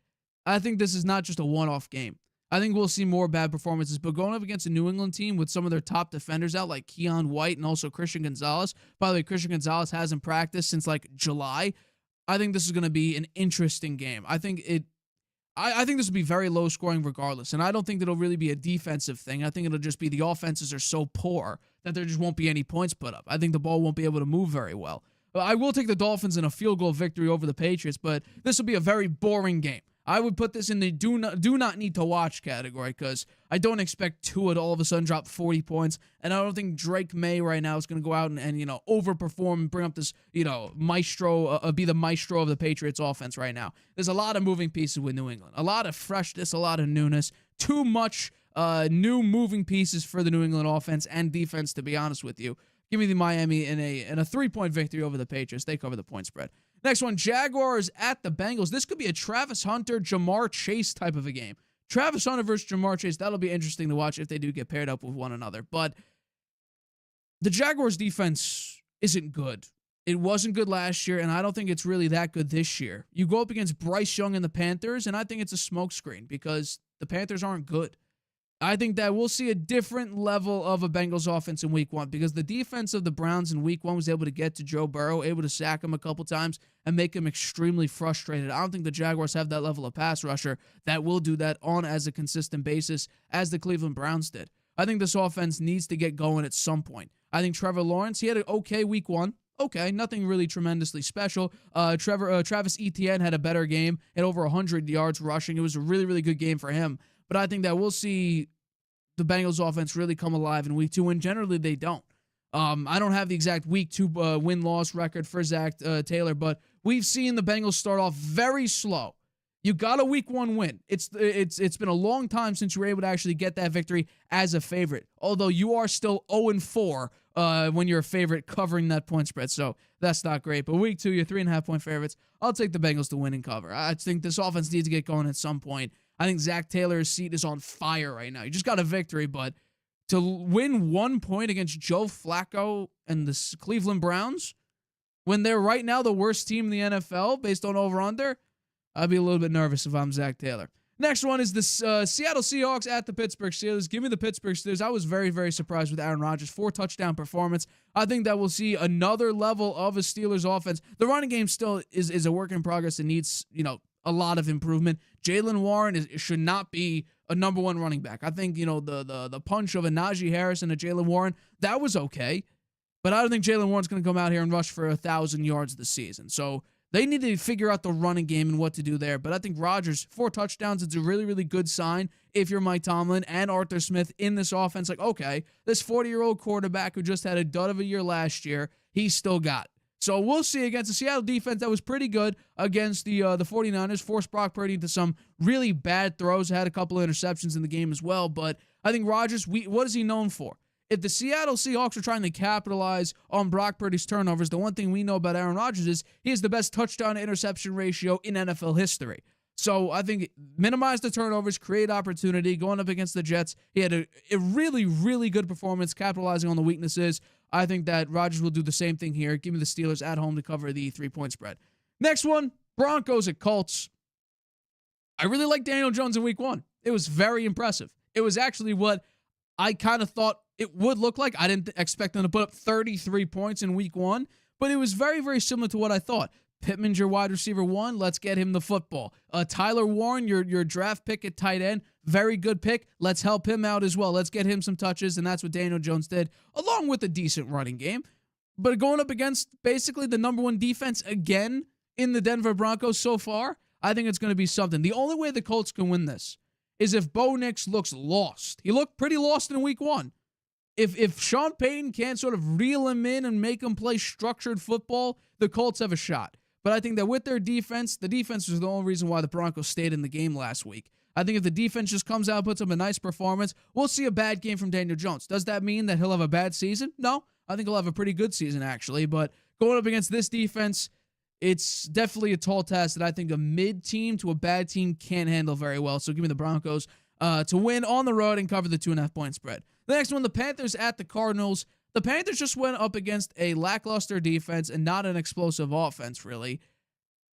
I think this is not just a one-off game. I think we'll see more bad performances, but going up against a New England team with some of their top defenders out, like Keon White and also Christian Gonzalez. By the way, Christian Gonzalez hasn't practiced since like July. I think this is going to be an interesting game. I think this will be very low scoring regardless, and I don't think that it'll really be a defensive thing. I think it'll just be the offenses are so poor that there just won't be any points put up. I think the ball won't be able to move very well. I will take the Dolphins in a field goal victory over the Patriots, but this will be a very boring game. I would put this in the do not need to watch category because I don't expect Tua to all of a sudden drop 40 points, and I don't think Drake May right now is going to go out and overperform and bring up this maestro, be the maestro of the Patriots offense right now. There's a lot of moving pieces with New England, a lot of freshness, a lot of newness, too much new moving pieces for the New England offense and defense. To be honest with you, give me the Miami in a 3-point victory over the Patriots. They cover the point spread. Next one, Jaguars at the Bengals. This could be a Travis Hunter, Jamar Chase type of a game. Travis Hunter versus Jamar Chase, that'll be interesting to watch if they do get paired up with one another. But the Jaguars' defense isn't good. It wasn't good last year, and I don't think it's really that good this year. You go up against Bryce Young and the Panthers, and I think it's a smokescreen because the Panthers aren't good. I think that we'll see a different level of a Bengals offense in week 1 because the defense of the Browns in week 1 was able to get to Joe Burrow, able to sack him a couple times and make him extremely frustrated. I don't think the Jaguars have that level of pass rusher that will do that on as a consistent basis as the Cleveland Browns did. I think this offense needs to get going at some point. I think Trevor Lawrence, he had an okay week 1. Okay, nothing really tremendously special. Travis Etienne had a better game at over 100 yards rushing. It was a really, really good game for him. But I think that we'll see the Bengals offense really come alive in week 2, and generally they don't. I don't have the exact week 2 win-loss record for Zach Taylor, but we've seen the Bengals start off very slow. You got a week 1 win. It's been a long time since you were able to actually get that victory as a favorite, although you are still 0-4 when you're a favorite covering that point spread, so that's not great. But week 2, you're 3.5-point favorites. I'll take the Bengals to win and cover. I think this offense needs to get going at some point. I think Zach Taylor's seat is on fire right now. He just got a victory, but to win 1 point against Joe Flacco and the Cleveland Browns, when they're right now the worst team in the NFL based on over-under, I'd be a little bit nervous if I'm Zach Taylor. Next one is the Seattle Seahawks at the Pittsburgh Steelers. Give me the Pittsburgh Steelers. I was very, very surprised with Aaron Rodgers' 4-touchdown performance. I think that we'll see another level of a Steelers offense. The running game still is a work in progress and needs, a lot of improvement. Jaylen Warren should not be a number one running back. I think, the punch of a Najee Harris and a Jaylen Warren, that was okay. But I don't think Jaylen Warren's going to come out here and rush for 1,000 yards this season. So they need to figure out the running game and what to do there. But I think Rodgers, 4 touchdowns, it's a really, really good sign if you're Mike Tomlin and Arthur Smith in this offense. Like, okay, this 40-year-old quarterback who just had a dud of a year last year, he's still got it. So we'll see against the Seattle defense that was pretty good against the 49ers. Forced Brock Purdy into some really bad throws. Had a couple of interceptions in the game as well. But I think Rodgers, what is he known for? If the Seattle Seahawks are trying to capitalize on Brock Purdy's turnovers, the one thing we know about Aaron Rodgers is he has the best touchdown-to-interception ratio in NFL history. So I think minimize the turnovers, create opportunity. Going up against the Jets, he had a really, really good performance, capitalizing on the weaknesses. I think that Rodgers will do the same thing here. Give me the Steelers at home to cover the 3-point spread. Next one, Broncos at Colts. I really like Daniel Jones in week 1. It was very impressive. It was actually what I kind of thought it would look like. I didn't expect them to put up 33 points in week 1, but it was very, very similar to what I thought. Pittman's your wide receiver 1. Let's get him the football. Tyler Warren, your draft pick at tight end. Very good pick. Let's help him out as well. Let's get him some touches, and that's what Daniel Jones did, along with a decent running game. But going up against basically the number 1 defense again in the Denver Broncos so far, I think it's going to be something. The only way the Colts can win this is if Bo Nix looks lost. He looked pretty lost in week 1. If Sean Payton can't sort of reel him in and make him play structured football, the Colts have a shot. But I think that with their defense, the defense was the only reason why the Broncos stayed in the game last week. I think if the defense just comes out and puts up a nice performance, we'll see a bad game from Daniel Jones. Does that mean that he'll have a bad season? No. I think he'll have a pretty good season, actually. But going up against this defense, it's definitely a tall task that I think a mid-team to a bad team can't handle very well. So give me the Broncos to win on the road and cover the 2.5-point spread. The next one, the Panthers at the Cardinals. The Panthers just went up against a lackluster defense and not an explosive offense, really,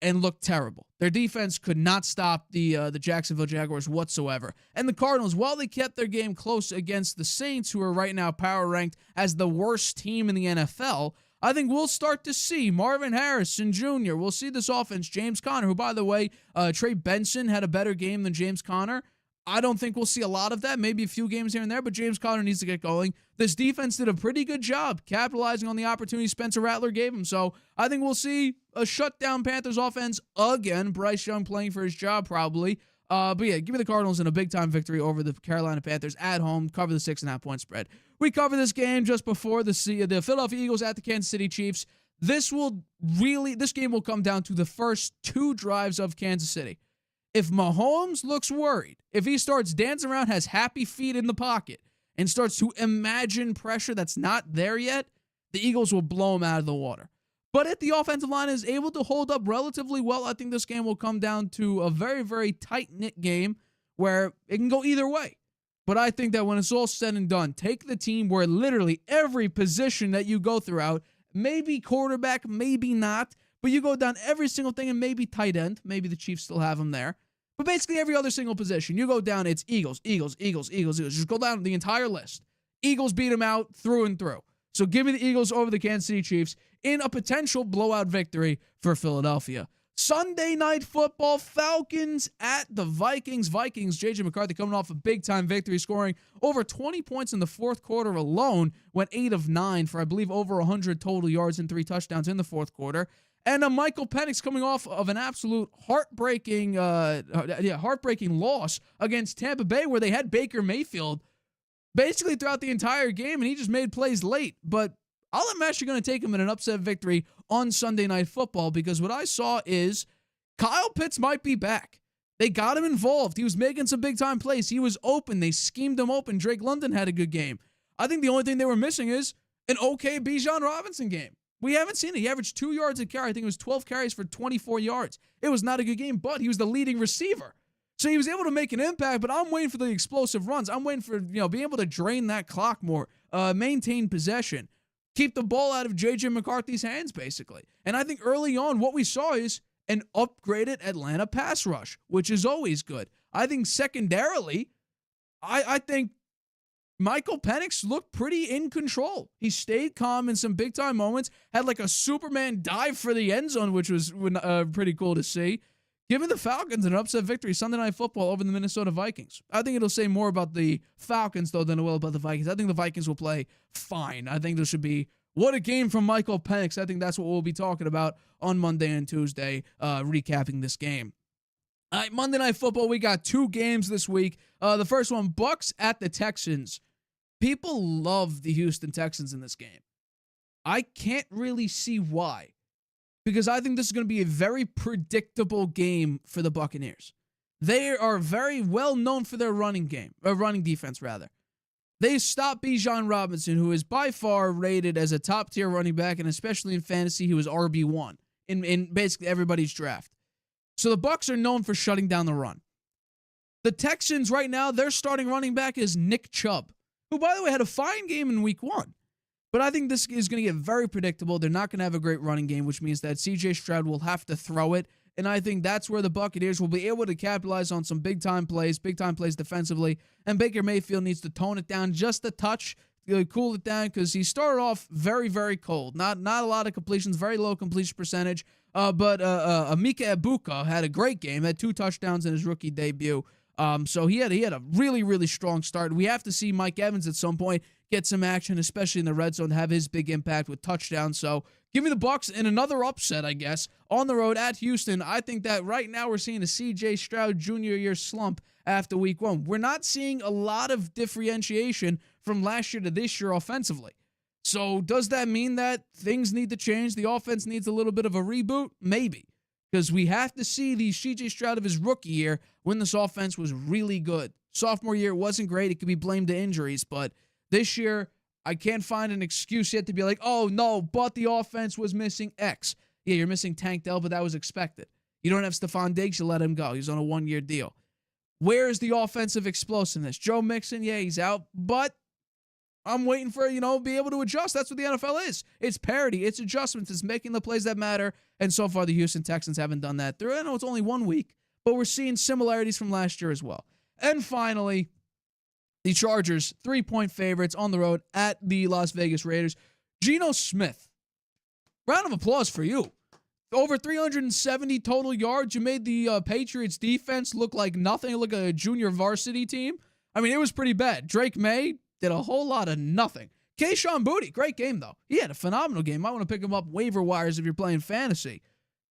and looked terrible. Their defense could not stop the Jacksonville Jaguars whatsoever. And the Cardinals, while they kept their game close against the Saints, who are right now power ranked as the worst team in the NFL, I think we'll start to see Marvin Harrison Jr. We'll see this offense. James Conner, who, by the way, Trey Benson had a better game than James Conner. I don't think we'll see a lot of that, maybe a few games here and there, but James Conner needs to get going. This defense did a pretty good job capitalizing on the opportunity Spencer Rattler gave him. So I think we'll see a shutdown Panthers offense again. Bryce Young playing for his job probably. But yeah, give me the Cardinals in a big-time victory over the Carolina Panthers at home. Cover the 6.5-point spread. We cover this game just before the Philadelphia Eagles at the Kansas City Chiefs. This game will come down to the first 2 drives of Kansas City. If Mahomes looks worried, if he starts dancing around, has happy feet in the pocket, and starts to imagine pressure that's not there yet, the Eagles will blow him out of the water. But if the offensive line is able to hold up relatively well, I think this game will come down to a very, very tight-knit game where it can go either way. But I think that when it's all said and done, take the team where literally every position that you go throughout, maybe quarterback, maybe not, but you go down every single thing and maybe tight end. Maybe the Chiefs still have them there. But basically every other single position, you go down, it's Eagles, Eagles, Eagles, Eagles, Eagles. Just go down the entire list. Eagles beat them out through and through. So give me the Eagles over the Kansas City Chiefs in a potential blowout victory for Philadelphia. Sunday Night Football, Falcons at the Vikings. J.J. McCarthy coming off a big-time victory, scoring over 20 points in the fourth quarter alone, went 8 of 9 for, I believe, over 100 total yards and 3 touchdowns in the fourth quarter. And Michael Penix coming off of an absolute heartbreaking loss against Tampa Bay, where they had Baker Mayfield basically throughout the entire game, and he just made plays late. But I'm actually going to take him in an upset victory on Sunday Night Football, because what I saw is Kyle Pitts might be back. They got him involved. He was making some big-time plays. He was open. They schemed him open. Drake London had a good game. I think the only thing they were missing is an okay Bijan Robinson game. We haven't seen it. He averaged 2 yards a carry. I think it was 12 carries for 24 yards. It was not a good game, but he was the leading receiver. So he was able to make an impact, but I'm waiting for the explosive runs. I'm waiting for, being able to drain that clock more, maintain possession, keep the ball out of J.J. McCarthy's hands, basically. And I think early on what we saw is an upgraded Atlanta pass rush, which is always good. I think secondarily, I think Michael Penix looked pretty in control. He stayed calm in some big-time moments, had like a Superman dive for the end zone, which was pretty cool to see. Give me the Falcons an upset victory Sunday Night Football over the Minnesota Vikings. I think it'll say more about the Falcons, though, than it will about the Vikings. I think the Vikings will play fine. I think there should be, what a game from Michael Penix. I think that's what we'll be talking about on Monday and Tuesday, recapping this game. All right, Monday Night Football, we got 2 games this week. The first one, Bucs at the Texans. People love the Houston Texans in this game. I can't really see why, because I think this is going to be a very predictable game for the Buccaneers. They are very well known for their running defense, rather. They stopped Bijan Robinson, who is by far rated as a top-tier running back, and especially in fantasy, he was RB1 in basically everybody's draft. So the Bucs are known for shutting down the run. The Texans right now, their starting running back is Nick Chubb, who, by the way, had a fine game in week 1. But I think this is going to get very predictable. They're not going to have a great running game, which means that C.J. Stroud will have to throw it. And I think that's where the Buccaneers will be able to capitalize on some big-time plays defensively. And Baker Mayfield needs to tone it down just a touch, cool it down, because he started off very, very cold. Not a lot of completions, very low completion percentage. But Emeka Egbuka had a great game, had 2 touchdowns in his rookie debut. So he had a really, really strong start. We have to see Mike Evans at some point get some action, especially in the red zone, to have his big impact with touchdowns. So give me the Bucs in another upset, I guess, on the road at Houston. I think that right now we're seeing a C.J. Stroud Jr. year slump after week 1. We're not seeing a lot of differentiation from last year to this year offensively. So does that mean that things need to change? The offense needs a little bit of a reboot? Maybe. Because we have to see the C.J. Stroud of his rookie year when this offense was really good. Sophomore year, it wasn't great. It could be blamed to injuries. But this year, I can't find an excuse yet to be like, oh, no, but the offense was missing X. Yeah, you're missing Tank Dell, but that was expected. You don't have Stephon Diggs, you let him go. He's on a 1-year deal. Where is the offensive explosiveness? Joe Mixon, yeah, he's out. But I'm waiting for, be able to adjust. That's what the NFL is. It's parity. It's adjustments. It's making the plays that matter. And so far, the Houston Texans haven't done that. I know it's only 1 week, but we're seeing similarities from last year as well. And finally, the Chargers, 3-point favorites on the road at the Las Vegas Raiders. Geno Smith, round of applause for you. Over 370 total yards. You made the Patriots defense look like nothing, look like a junior varsity team. I mean, it was pretty bad. Drake May did a whole lot of nothing. Kayshon Boutte, great game, though. He had a phenomenal game. Might want to pick him up waiver wires if you're playing fantasy.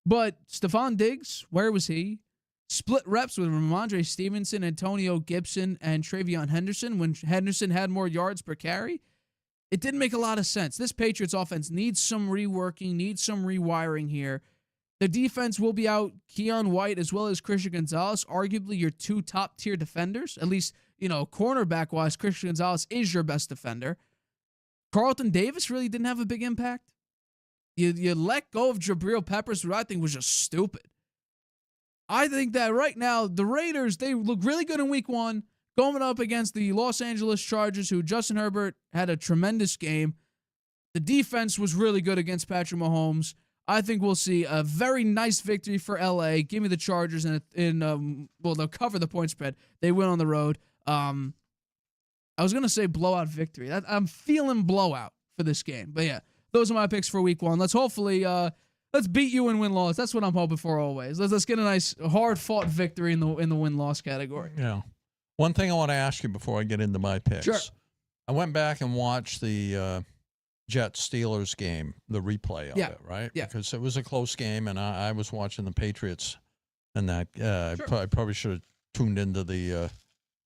But Stephon Diggs, where was he? Split reps with Ramondre Stevenson, Antonio Gibson, and Travion Henderson when Henderson had more yards per carry. It didn't make a lot of sense. This Patriots offense needs some reworking, needs some rewiring here. The defense will be out Keon White as well as Christian Gonzalez, arguably your 2 top-tier defenders. At least, cornerback-wise, Christian Gonzalez is your best defender. Carlton Davis really didn't have a big impact. You let go of Jabril Peppers, who I think was just stupid. I think that right now, the Raiders, they look really good in week 1, going up against the Los Angeles Chargers, who Justin Herbert had a tremendous game. The defense was really good against Patrick Mahomes. I think we'll see a very nice victory for LA. Give me the Chargers, and they'll cover the point spread. They win on the road. I was going to say blowout victory. I'm feeling blowout for this game. But yeah, those are my picks for week 1. Let's hopefully let's beat you in win-loss. That's what I'm hoping for always. Let's get a nice hard-fought victory in the win-loss category. Yeah. One thing I want to ask you before I get into my picks. Sure. I went back and watched the Jets-Steelers game, the replay of it, right? Yeah. Because it was a close game, and I was watching the Patriots, and that Sure. I probably should have tuned into the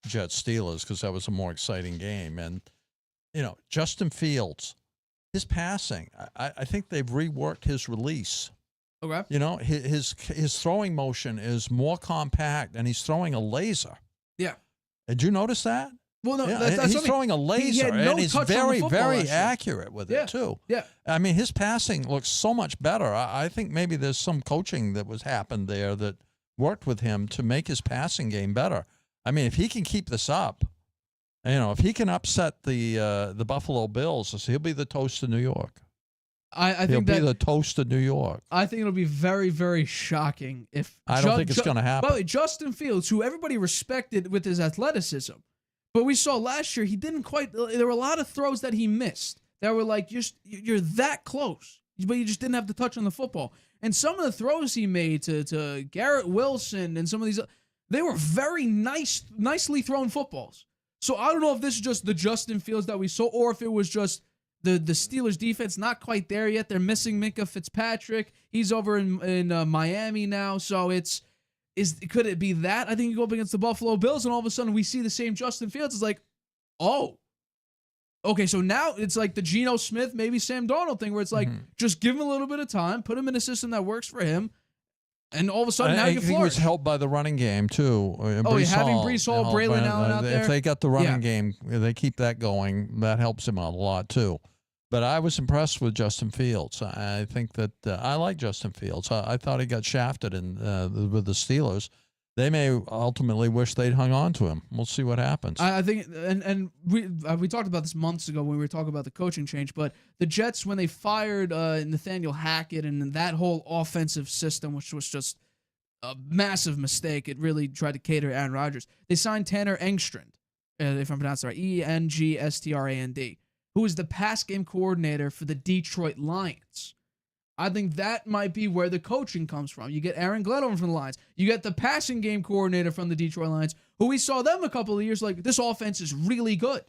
Jets-Steelers because that was a more exciting game. And, Justin Fields, his passing, I think they've reworked his release. Okay. His throwing motion is more compact, and he's throwing a laser. Yeah. Did you notice that? Well, no, Yeah, that's he's throwing a laser, had no and he's touch on the very, football last very year. accurate with it, too. Yeah. I mean, his passing looks so much better. I think maybe there's some coaching that was happened there that worked with him to make his passing game better. I mean, if he can keep this up, if he can upset the Buffalo Bills, he'll be the toast of New York. I He'll think be the toast of New York. I think it'll be very, very shocking if I don't think it's going to happen. By the way, Justin Fields, who everybody respected with his athleticism, but we saw last year he didn't quite. There were a lot of throws that he missed that were like you're that close, but you just didn't have the touch on the football. And some of the throws he made to Garrett Wilson and some of these, they were very nicely thrown footballs. So I don't know if this is just the Justin Fields that we saw, or if it was just the Steelers defense not quite there yet. They're missing Minkah Fitzpatrick. He's over in Miami now. So could it be that? I think you go up against the Buffalo Bills and all of a sudden we see the same Justin Fields. It's like, oh, okay, so now it's like the Geno Smith, maybe Sam Darnold thing where it's like, just give him a little bit of time, put him in a system that works for him, and all of a sudden now you can flourish. He was helped by the running game too. Having Breece Hall, Braylon Allen out there. If they got the running game, they keep that going, that helps him out a lot too. But I was impressed with Justin Fields. I think that I like Justin Fields. I thought he got shafted with the Steelers. They may ultimately wish they'd hung on to him. We'll see what happens. I think, and we talked about this months ago when we were talking about the coaching change, but the Jets, when they fired Nathaniel Hackett and that whole offensive system, which was just a massive mistake, it really tried to cater to Aaron Rodgers. They signed Tanner Engstrand, if I'm pronouncing it right, Engstrand, who is the pass game coordinator for the Detroit Lions. I think that might be where the coaching comes from. You get Aaron Glenn over from the Lions. You get the passing game coordinator from the Detroit Lions, who we saw them a couple of years like, this offense is really good.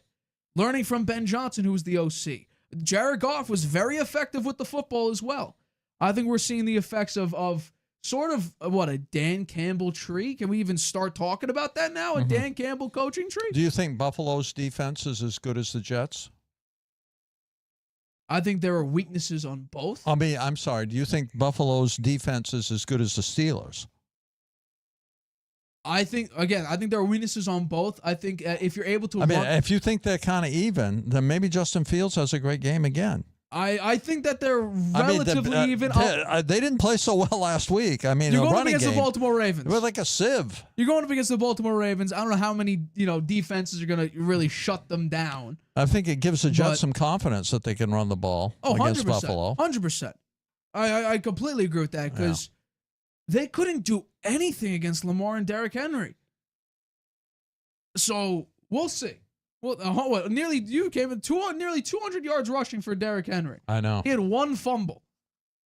Learning from Ben Johnson, who was the OC. Jared Goff was very effective with the football as well. I think we're seeing the effects of sort of, a Dan Campbell tree? Can we even start talking about that now? A Dan Campbell coaching tree? Do you think Buffalo's defense is as good as the Jets? I think there are weaknesses on both. I mean, I'm sorry. Do you think Buffalo's defense is as good as the Steelers? I think there are weaknesses on both. I think if you're able to... if you think they're kind of even, then maybe Justin Fields has a great game again. I think that they're relatively even. They didn't play so well last week. I mean, you're going up against the Baltimore Ravens. It was like a sieve. You're going up against the Baltimore Ravens. I don't know how many defenses are going to really shut them down. I think it gives the Jets some confidence that they can run the ball against 100%, Buffalo. 100%. I completely agree with that because they couldn't do anything against Lamar and Derrick Henry. So we'll see. Well, nearly 200 yards rushing for Derrick Henry. I know. He had one fumble,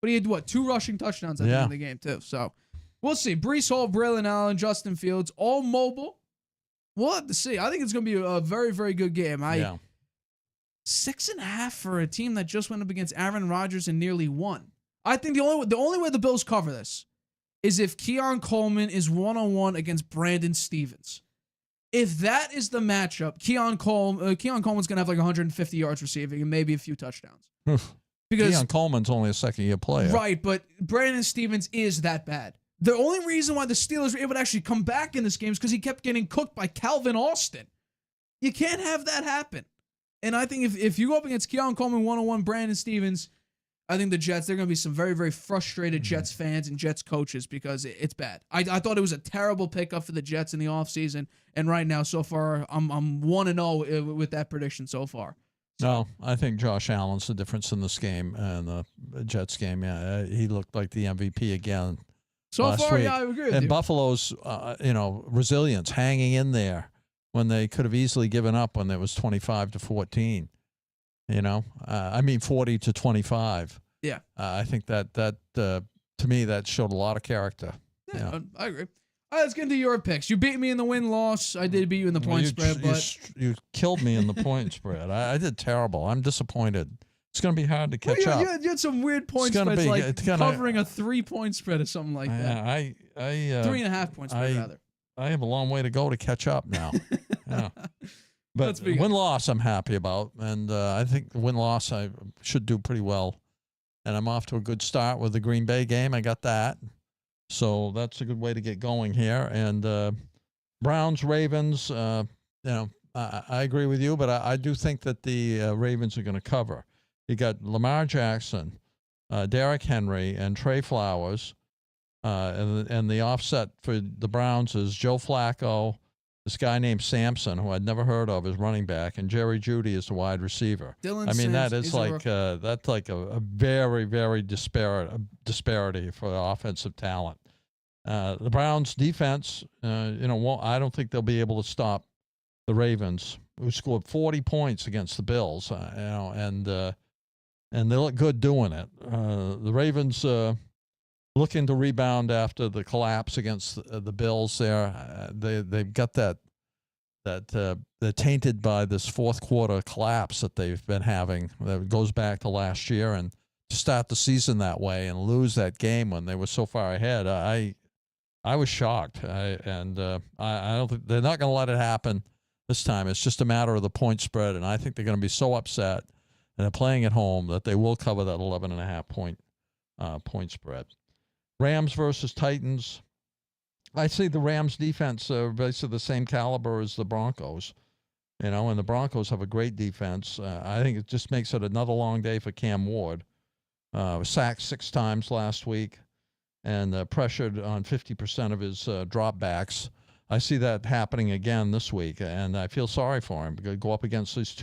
but he had 2 rushing touchdowns at the end of the game too. So we'll see. Breece Hall, Braylon Allen, Justin Fields, all mobile. We'll have to see. I think it's going to be a very, very good game. 6.5 for a team that just went up against Aaron Rodgers and nearly won. I think the only way the Bills cover this is if Keon Coleman is 1-on-1 against Brandon Stevens. If that is the matchup, Keon Coleman's going to have 150 yards receiving and maybe a few touchdowns. Because Keon Coleman's only a second-year player. Right, but Brandon Stevens is that bad. The only reason why the Steelers were able to actually come back in this game is because he kept getting cooked by Calvin Austin. You can't have that happen. And I think if you go up against Keon Coleman 1-on-1, Brandon Stevens, I think the Jets, they're going to be some very, very frustrated Jets fans and Jets coaches because it's bad. I thought it was a terrible pickup for the Jets in the offseason, and right now, so far, I'm 1-0 with that prediction so far. No, I think Josh Allen's the difference in this game and the Jets game. Yeah, he looked like the MVP again. So far, week. I agree with you. And Buffalo's, resilience, hanging in there when they could have easily given up when it was 25-14. 40-25. Yeah. I think that to me, that showed a lot of character. Yeah. I agree. All right, let's get into your picks. You beat me in the win-loss. I did beat you in the point spread, but... You killed me in the point spread. I did terrible. I'm disappointed. It's going to be hard to catch up. You had some weird point spreads, covering a 3-point spread or something like that. 3.5 point spread, rather. I have a long way to go to catch up now. Yeah. But win-loss I'm happy about, and I think the win-loss I should do pretty well. And I'm off to a good start with the Green Bay game. I got that. So that's a good way to get going here. And Browns, Ravens, I agree with you, but I do think that the Ravens are going to cover. You got Lamar Jackson, Derrick Henry, and Trey Flowers. And the offset for the Browns is Joe Flacco, this guy named Sampson, who I'd never heard of, is running back, and Jerry Jeudy is the wide receiver. That is that's like a very, very disparity for offensive talent. The Browns defense, I don't think they'll be able to stop the Ravens, who scored 40 points against the Bills, and they look good doing it. The Ravens, looking to rebound after the collapse against the Bills. There, they've got that they're tainted by this fourth quarter collapse that they've been having. That goes back to last year, and to start the season that way and lose that game when they were so far ahead, I was shocked. I don't think they're not going to let it happen this time. It's just a matter of the point spread, and I think they're going to be so upset, and they're playing at home, that they will cover that 11.5 point spread. Rams versus Titans. I see the Rams defense basically the same caliber as the Broncos, and the Broncos have a great defense. I think it just makes it another long day for Cam Ward. Sacked 6 times last week and pressured on 50% of his dropbacks. I see that happening again this week, and I feel sorry for him, because go up against these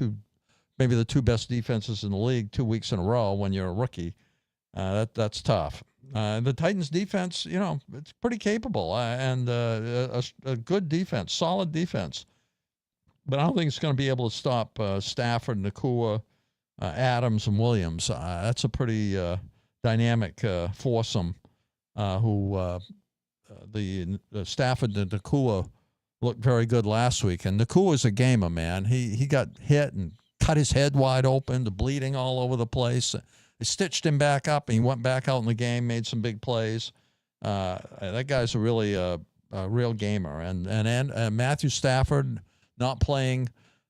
maybe the 2 best defenses in the league 2 weeks in a row when you're a rookie. That's tough. The Titans defense, it's pretty capable and a good defense, solid defense. But I don't think it's going to be able to stop Stafford, Nakua, Adams, and Williams. That's a pretty dynamic foursome who the Stafford and Nakua looked very good last week. And Nakua's a gamer, man. He got hit and cut his head wide open, the bleeding all over the place. They stitched him back up, and he went back out in the game, made some big plays. That guy's really a real gamer. And Matthew Stafford not playing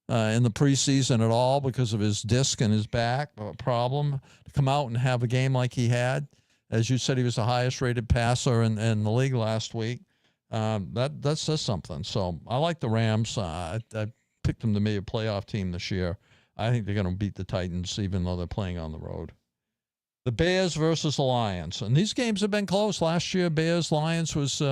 in the preseason at all because of his disc in his back problem. To come out and have a game like he had, as you said, he was the highest-rated passer in the league last week. That says something. So I like the Rams. I picked them to be a playoff team this year. I think they're going to beat the Titans, even though they're playing on the road. The Bears versus the Lions. And these games have been close. Last year, Bears-Lions was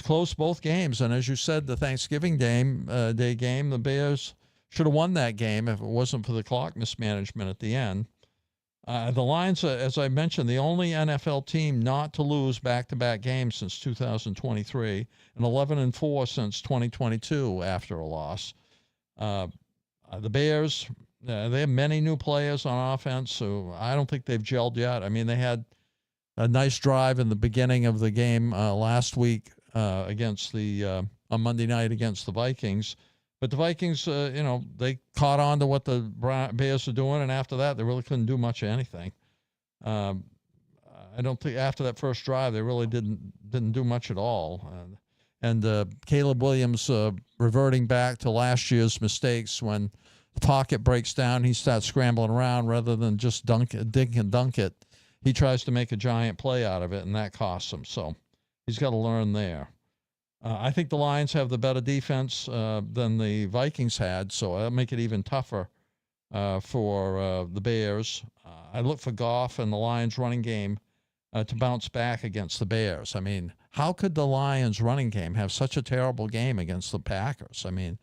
close both games. And as you said, the Thanksgiving Day game, the Bears should have won that game if it wasn't for the clock mismanagement at the end. The Lions, as I mentioned, the only NFL team not to lose back-to-back games since 2023, and 11-4 since 2022 after a loss. The Bears, they have many new players on offense, so I don't think they've gelled yet. I mean, they had a nice drive in the beginning of the game last week against on Monday night against the Vikings. But the Vikings, they caught on to what the Bears are doing, and after that, they really couldn't do much of anything. I don't think after that first drive, they really didn't do much at all. And Caleb Williams reverting back to last year's mistakes when the pocket breaks down, he starts scrambling around rather than just dink and dunk it. He tries to make a giant play out of it, and that costs him. So he's got to learn there. I think the Lions have the better defense than the Vikings had, so that'll make it even tougher for the Bears. I look for Goff and the Lions running game to bounce back against the Bears. I mean, how could the Lions running game have such a terrible game against the Packers? I mean,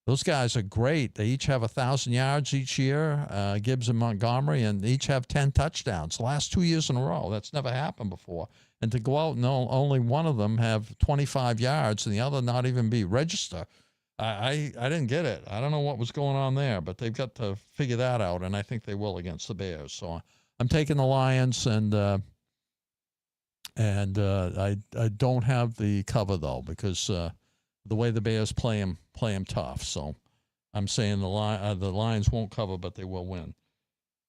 those guys are great. They each have 1,000 yards each year, Gibbs and Montgomery, and each have 10 touchdowns. The last 2 years in a row. That's never happened before. And to go out and only one of them have 25 yards and the other not even be register, I didn't get it. I don't know what was going on there, but they've got to figure that out, and I think they will against the Bears. So I'm taking the Lions, and I don't have the cover, though, because the way the Bears play them tough. So I'm saying the Lions won't cover, but they will win.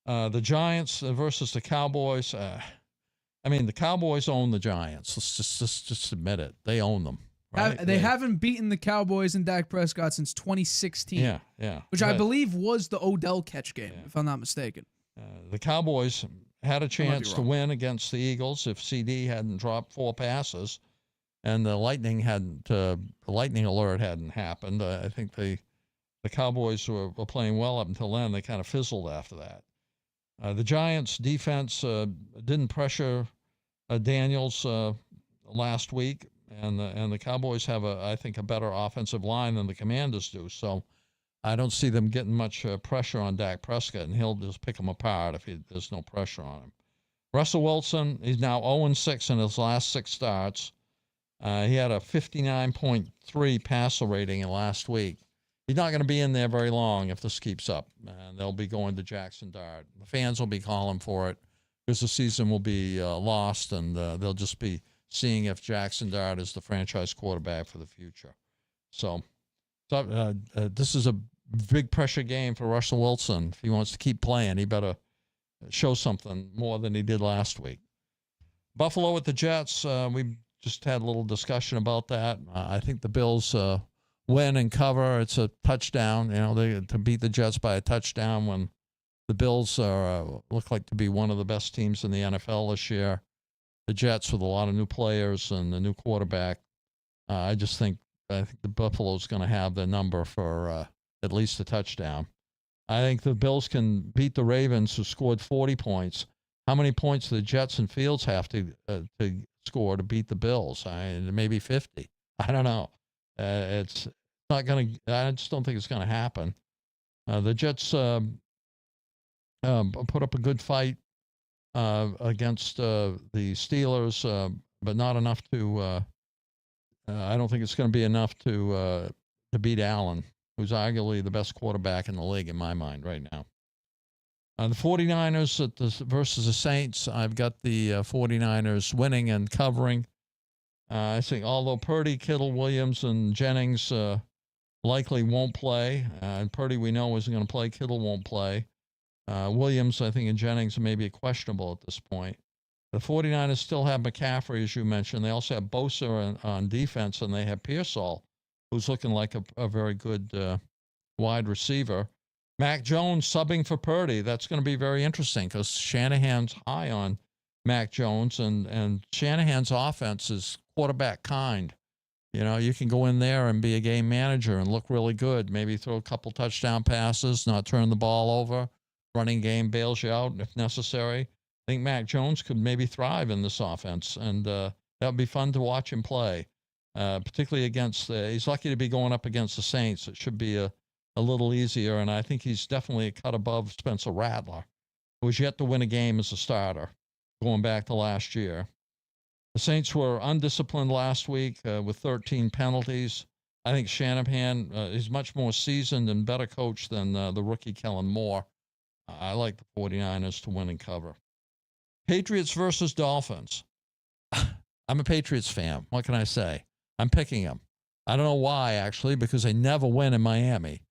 The Giants versus the Cowboys. I mean, the Cowboys own the Giants. Let's just admit it. They own them. Right? They haven't beaten the Cowboys and Dak Prescott since 2016. Yeah. Which I believe was the Odell catch game, if I'm not mistaken. The Cowboys had a chance to win against the Eagles if CD hadn't dropped 4 passes, and the lightning alert hadn't happened. I think the Cowboys were playing well up until then. They kind of fizzled after that. The Giants' defense didn't pressure Daniels last week, and the Cowboys have I think a better offensive line than the Commanders do. So I don't see them getting much pressure on Dak Prescott, and he'll just pick them apart if there's no pressure on him. Russell Wilson, he's now 0-6 in his last 6 starts. He had a 59.3 passer rating in last week. He's not going to be in there very long if this keeps up. And they'll be going to Jackson Dart. The fans will be calling for it. because the season will be lost, and they'll just be seeing if Jackson Dart is the franchise quarterback for the future. So this is a big pressure game for Russell Wilson. If he wants to keep playing, he better show something more than he did last week. Buffalo with the Jets, we just had a little discussion about that. I think the Bills win and cover. It's a touchdown. To beat the Jets by a touchdown when the Bills look like to be one of the best teams in the NFL this year. The Jets with a lot of new players and the new quarterback. I think the Buffalo's going to have the number for at least a touchdown. I think the Bills can beat the Ravens, who scored 40 points. How many points do the Jets and Fields have to score to beat the Bills? Maybe 50. I don't know. It's not going to. I just don't think it's going to happen. The Jets put up a good fight against the Steelers, but not enough to. I don't think it's going to be enough to beat Allen, who's arguably the best quarterback in the league in my mind right now. The 49ers versus the Saints, I've got the 49ers winning and covering. I think although Purdy, Kittle, Williams, and Jennings likely won't play, and Purdy we know isn't going to play, Kittle won't play. Williams, I think, and Jennings may be questionable at this point. The 49ers still have McCaffrey, as you mentioned. They also have Bosa on defense, and they have Pearsall, who's looking like a very good wide receiver. Mac Jones subbing for Purdy. That's going to be very interesting because Shanahan's high on Mac Jones, and Shanahan's offense is quarterback kind. You can go in there and be a game manager and look really good. Maybe throw a couple touchdown passes, not turn the ball over. Running game bails you out if necessary. I think Mac Jones could maybe thrive in this offense, and that would be fun to watch him play, particularly against he's lucky to be going up against the Saints. It should be a little easier, and I think he's definitely a cut above Spencer Rattler, who was yet to win a game as a starter, going back to last year. The Saints were undisciplined last week with 13 penalties. I think Shanahan is much more seasoned and better coach than the rookie Kellen Moore. I like the 49ers to win and cover. Patriots versus Dolphins. I'm a Patriots fan. What can I say? I'm picking them. I don't know why, actually, because they never win in Miami.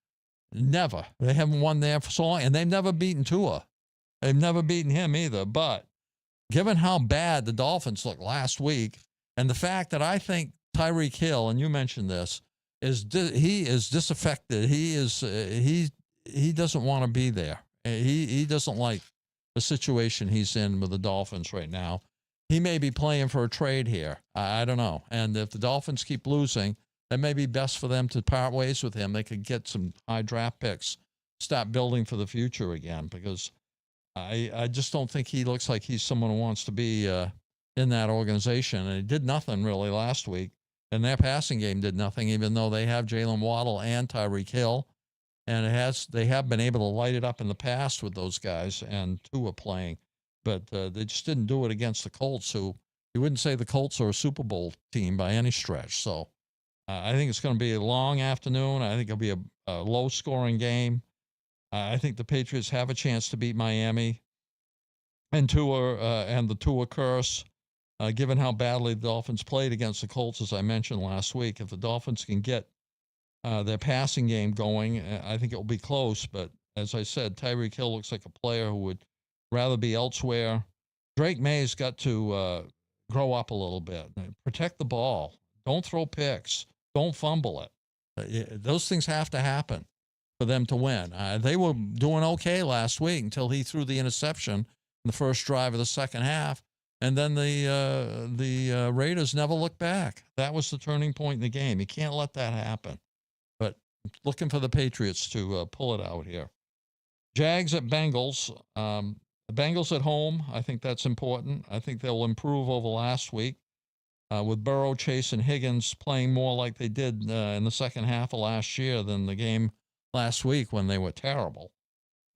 Never. They haven't won there for so long, and they've never beaten Tua. They've never beaten him either. But given how bad the Dolphins looked last week, and the fact that I think Tyreek Hill, and you mentioned this, he is disaffected. He doesn't want to be there. He doesn't like the situation he's in with the Dolphins right now. He may be playing for a trade here. I don't know. And if the Dolphins keep losing, it may be best for them to part ways with him. They could get some high draft picks, start building for the future again, because I just don't think he looks like he's someone who wants to be in that organization. And he did nothing really last week. And their passing game did nothing, even though they have Jalen Waddle and Tyreek Hill. And they have been able to light it up in the past with those guys, and Tua playing. But they just didn't do it against the Colts, who you wouldn't say the Colts are a Super Bowl team by any stretch. So I think it's going to be a long afternoon. I think it'll be a low-scoring game. I think the Patriots have a chance to beat Miami and the Tua curse, given how badly the Dolphins played against the Colts, as I mentioned last week. If the Dolphins can get their passing game going, I think it will be close. But as I said, Tyreek Hill looks like a player who would rather be elsewhere. Drake May's got to grow up a little bit. Protect the ball. Don't throw picks. Don't fumble it. Those things have to happen for them to win. They were doing okay last week until he threw the interception in the first drive of the second half. And then the Raiders never looked back. That was the turning point in the game. You can't let that happen. But looking for the Patriots to pull it out here. Jags at Bengals. The Bengals at home, I think that's important. I think they'll improve over last week with Burrow, Chase, and Higgins playing more like they did in the second half of last year than the game last week when they were terrible.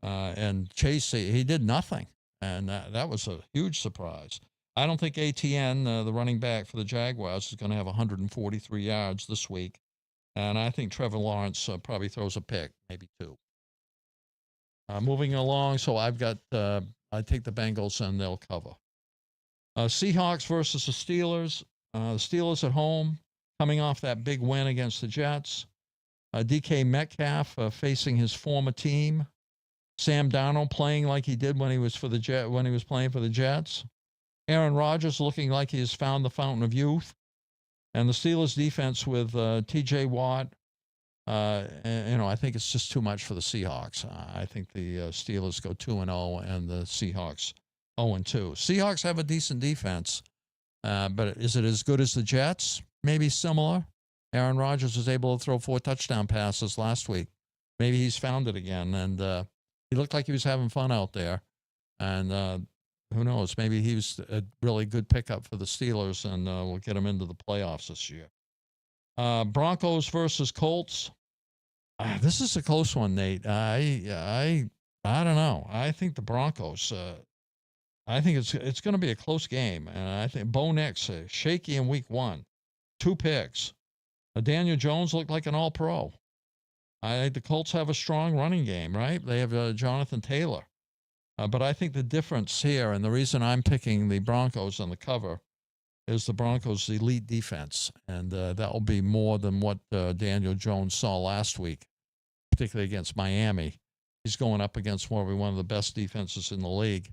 And Chase, he did nothing, and that was a huge surprise. I don't think ATN, the running back for the Jaguars, is going to have 143 yards this week. And I think Trevor Lawrence probably throws a pick, maybe two. Moving along, so I've got I take the Bengals and they'll cover. Seahawks versus the Steelers. The Steelers at home, coming off that big win against the Jets. DK Metcalf facing his former team. Sam Darnold playing like he did when he was playing for the Jets. Aaron Rodgers looking like he has found the fountain of youth. And the Steelers defense with T.J. Watt. I think it's just too much for the Seahawks. I think the Steelers go 2-0 and the Seahawks 0-2. Seahawks have a decent defense, but is it as good as the Jets? Maybe similar. Aaron Rodgers was able to throw 4 touchdown passes last week. Maybe he's found it again, and he looked like he was having fun out there. And who knows? Maybe he was a really good pickup for the Steelers, and we'll get him into the playoffs this year. Broncos versus Colts. This is a close one, Nate. I don't know. I think the Broncos. I think it's going to be a close game, and I think Bo Nix shaky in week 1, 2 picks. Daniel Jones looked like an All-Pro. I think the Colts have a strong running game, right? They have Jonathan Taylor. But I think the difference here, and the reason I'm picking the Broncos on the cover, is the Broncos' elite defense. And that will be more than what Daniel Jones saw last week, particularly against Miami. He's going up against probably one of the best defenses in the league.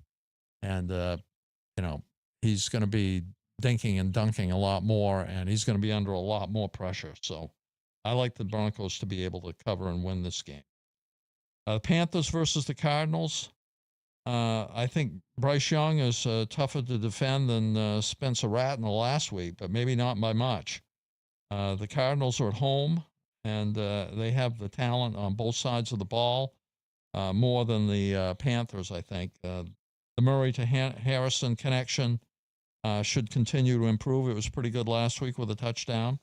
And, he's going to be dinking and dunking a lot more, and he's going to be under a lot more pressure. So I like the Broncos to be able to cover and win this game. Panthers versus the Cardinals. I think Bryce Young is tougher to defend than Spencer Rattler last week, but maybe not by much. The Cardinals are at home, and they have the talent on both sides of the ball more than the Panthers, I think. The Murray to Harrison connection should continue to improve. It was pretty good last week with a touchdown.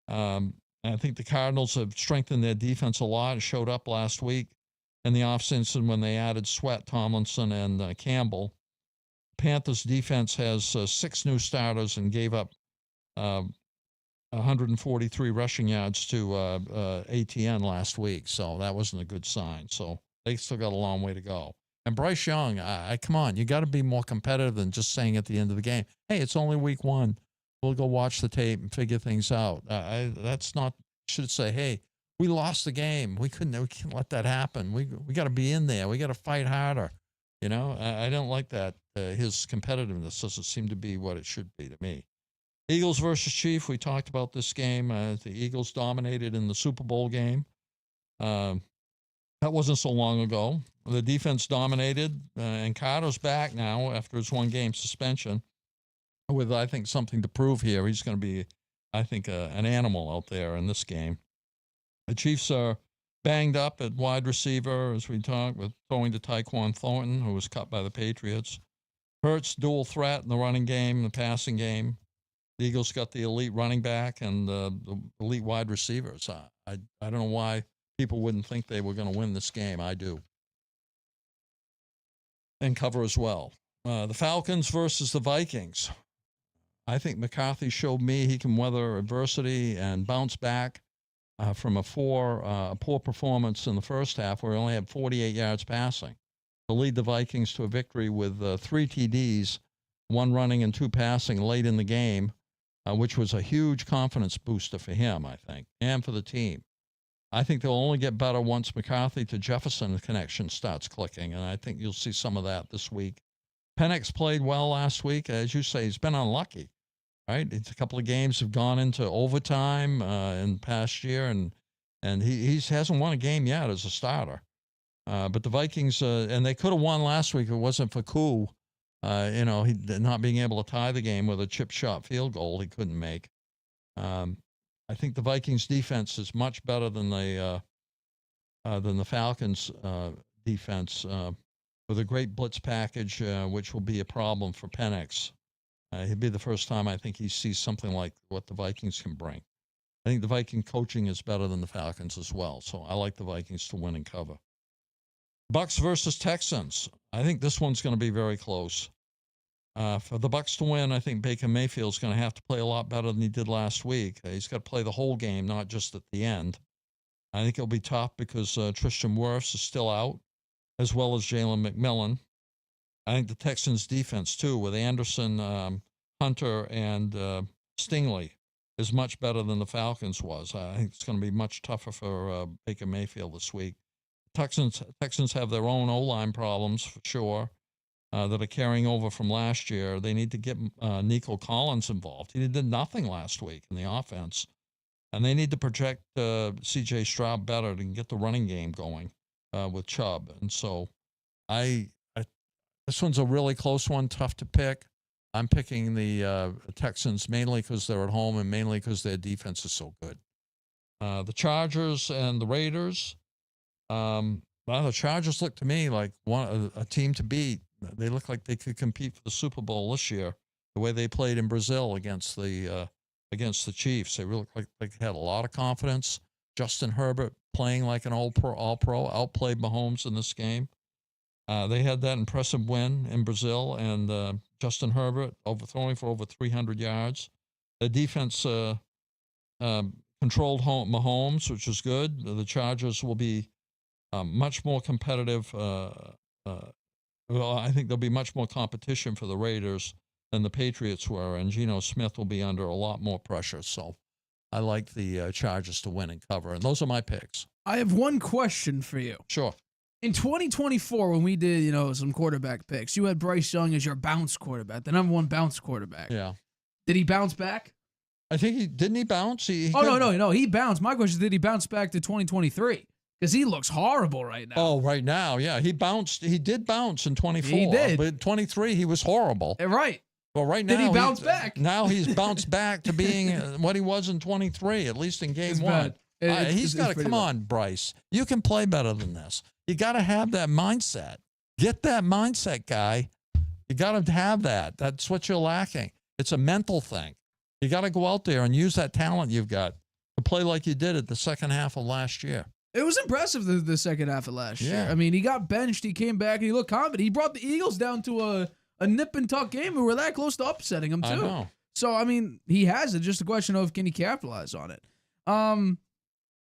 I think the Cardinals have strengthened their defense a lot. It showed up last week in the offseason when they added Sweat, Tomlinson, and Campbell. Panthers defense has 6 new starters and gave up 143 rushing yards to ATN last week, so that wasn't a good sign. So they still got a long way to go. And Bryce Young, come on, you got to be more competitive than just saying at the end of the game, hey, it's only week 1. We'll go watch the tape and figure things out. That's not, should say, hey, we lost the game. We can't let that happen. We got to be in there. We got to fight harder. I don't like that. His competitiveness doesn't seem to be what it should be to me. Eagles versus Chiefs. We talked about this game. The Eagles dominated in the Super Bowl game. That wasn't so long ago. The defense dominated, and Carter's back now after his 1-game suspension with, I think, something to prove here. He's going to be, I think, an animal out there in this game. The Chiefs are banged up at wide receiver, as we talked, with throwing to Tyquan Thornton, who was cut by the Patriots. Hurts dual threat in the running game, the passing game. The Eagles got the elite running back and the elite wide receivers. I don't know why people wouldn't think they were going to win this game. I do. And cover as well. The Falcons versus the Vikings. I think McCarthy showed me he can weather adversity and bounce back from a poor performance in the first half where he only had 48 yards passing to lead the Vikings to a victory with 3 TDs, 1 running and 2 passing late in the game, which was a huge confidence booster for him, I think, and for the team. I think they'll only get better once McCarthy to Jefferson connection starts clicking, and I think you'll see some of that this week. Penix played well last week. As you say, he's been unlucky, right? It's a couple of games have gone into overtime in past year, and he hasn't won a game yet as a starter. But the Vikings, and they could have won last week if it wasn't for Koo, he not being able to tie the game with a chip shot field goal he couldn't make. I think the Vikings defense is much better than the Falcons defense with a great blitz package, which will be a problem for Penix. It'll be the first time I think he sees something like what the Vikings can bring. I think the Viking coaching is better than the Falcons as well, so I like the Vikings to win and cover. Bucks versus Texans. I think this one's going to be very close. For the Bucks to win, I think Baker Mayfield's going to have to play a lot better than he did last week. He's got to play the whole game, not just at the end. I think it'll be tough because Tristan Wirfs is still out, as well as Jalen McMillan. I think the Texans defense too, with Anderson, Hunter, and Stingley, is much better than the Falcons was. I think it's going to be much tougher for Baker Mayfield this week. Texans have their own O-line problems for sure that are carrying over from last year. They need to get Nico Collins involved. He did nothing last week in the offense. And they need to project C.J. Stroud better to get the running game going with Chubb. And so this one's a really close one, tough to pick. I'm picking the Texans mainly because they're at home and mainly because their defense is so good. The Chargers and the Raiders. The Chargers look to me like a team to beat. They look like they could compete for the Super Bowl this year. The way they played in Brazil against the Chiefs, they really look like they had a lot of confidence. Justin Herbert playing like an all-pro, outplayed Mahomes in this game. They had that impressive win in Brazil, and Justin Herbert throwing for over 300 yards. The defense controlled Mahomes, which is good. The Chargers will be much more competitive. I think there'll be much more competition for the Raiders than the Patriots were, and Geno Smith will be under a lot more pressure. So I like the Chargers to win and cover, and those are my picks. I have one question for you. Sure. In 2024, when we did, some quarterback picks, you had Bryce Young as your bounce quarterback, the number one bounce quarterback. Yeah. Did he bounce back? I think didn't he bounce? No, he bounced. My question is, did he bounce back to 2023? Because he looks horrible right now. Oh, right now, yeah. He bounced. He did bounce in 24. He did. But 23, he was horrible. Right. Well, right now, did he bounce back? Now he's bounced back to being what he was in 23, at least in game one. He's got to come on, Bryce. You can play better than this. You got to have that mindset. Get that mindset, guy. You got to have that. That's what you're lacking. It's a mental thing. You got to go out there and use that talent you've got to play like you did at the second half of last year. It was impressive the second half of last year. Yeah. I mean, he got benched. He came back and he looked confident. He brought the Eagles down to a nip and tuck game, and we're that close to upsetting them too. I know. So I mean, he has it. Just a question of can he capitalize on it.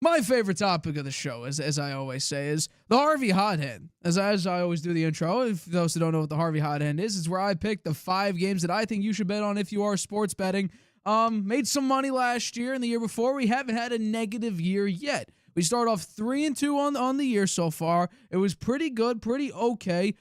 My favorite topic of the show, as I always say, is the Harvey Hot Hand. As I always do the intro, if those who don't know what the Harvey Hot Hand is, it's where I pick the 5 games that I think you should bet on if you are sports betting. Made some money last year and the year before. We haven't had a negative year yet. We start off 3-2 on the year so far. It was pretty good, pretty okay.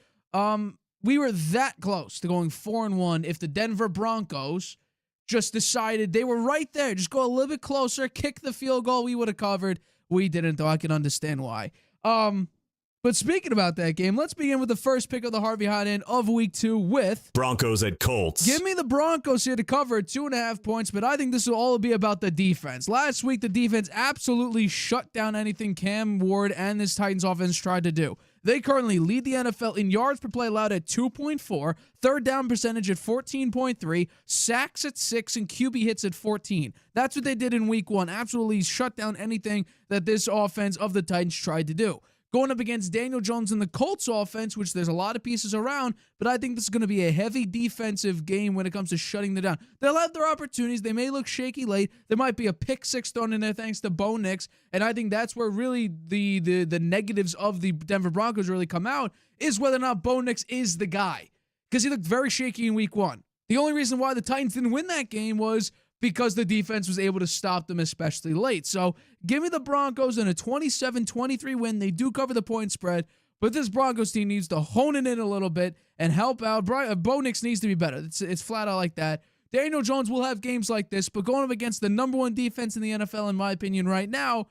We were that close to going 4-1 if the Denver Broncos just decided they were right there. Just go a little bit closer, kick the field goal. We would have covered. We didn't, though. I can understand why. But speaking about that game, let's begin with the first pick of the Harvey Hot Hand of week 2 with Broncos at Colts. Give me the Broncos here to cover 2.5 points, but I think this will all be about the defense. Last week, the defense absolutely shut down anything Cam Ward and this Titans offense tried to do. They currently lead the NFL in yards per play allowed at 2.4, third down percentage at 14.3, sacks at 6, and QB hits at 14. That's what they did in week 1. Absolutely shut down anything that this offense of the Titans tried to do. Going up against Daniel Jones and the Colts offense, which there's a lot of pieces around, but I think this is going to be a heavy defensive game when it comes to shutting them down. They'll have their opportunities. They may look shaky late. There might be a pick 6 thrown in there thanks to Bo Nix, and I think that's where really the negatives of the Denver Broncos really come out, is whether or not Bo Nix is the guy, because he looked very shaky in week 1. The only reason why the Titans didn't win that game was because the defense was able to stop them, especially late. So give me the Broncos in a 27-23 win. They do cover the point spread, but this Broncos team needs to hone it in a little bit and help out. Bo Nix needs to be better. It's flat out like that. Daniel Jones will have games like this, but going up against the number 1 defense in the NFL, in my opinion, right now,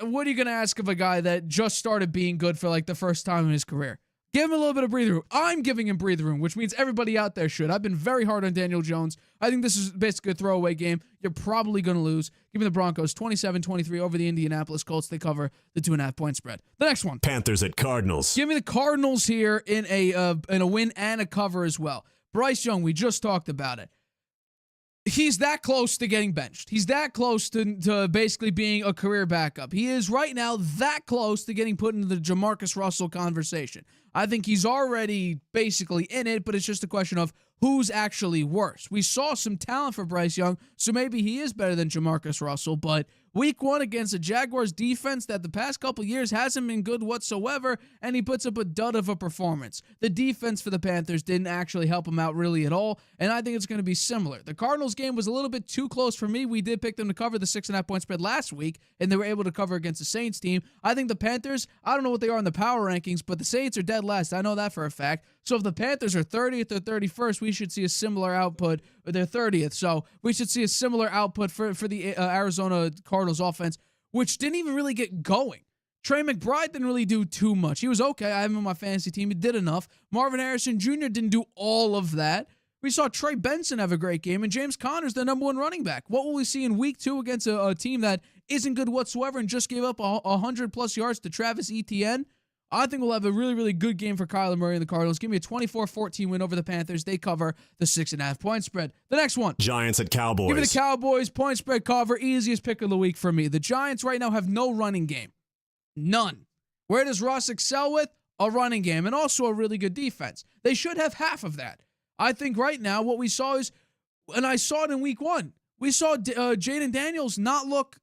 what are you going to ask of a guy that just started being good for like the first time in his career? Give him a little bit of breathing room. I'm giving him breathing room, which means everybody out there should. I've been very hard on Daniel Jones. I think this is basically a throwaway game. You're probably going to lose. Give me the Broncos 27-23 over the Indianapolis Colts. They cover the 2.5 point spread. The next one. Panthers at Cardinals. Give me the Cardinals here in a win and a cover as well. Bryce Young, we just talked about it. He's that close to getting benched. He's that close to basically being a career backup. He is right now that close to getting put into the Jamarcus Russell conversation. I think he's already basically in it, but it's just a question of who's actually worse. We saw some talent for Bryce Young, so maybe he is better than Jamarcus Russell, but week 1 against the Jaguars defense that the past couple years hasn't been good whatsoever, and he puts up a dud of a performance. The defense for the Panthers didn't actually help him out really at all, and I think it's going to be similar. The Cardinals game was a little bit too close for me. We did pick them to cover the 6.5 point spread last week, and they were able to cover against the Saints team. I think the Panthers, I don't know what they are in the power rankings, but the Saints are dead last. I know that for a fact. So if the Panthers are 30th or 31st, we should see a similar output. They're 30th, so we should see a similar output for the Arizona Cardinals offense, which didn't even really get going. Trey McBride didn't really do too much. He was okay. I have him on my fantasy team. He did enough. Marvin Harrison Jr. didn't do all of that. We saw Trey Benson have a great game, and James Conner's the number 1 running back. What will we see in week 2 against a team that isn't good whatsoever and just gave up 100-plus yards to Travis Etienne? I think we'll have a really, really good game for Kyler Murray and the Cardinals. Give me a 24-14 win over the Panthers. They cover the 6.5 point spread. The next one. Giants at Cowboys. Give me the Cowboys. Point spread cover. Easiest pick of the week for me. The Giants right now have no running game. None. Where does Russ excel with? A running game and also a really good defense. They should have half of that. I think right now what we saw is, and I saw it in week 1, we saw Jaden Daniels not look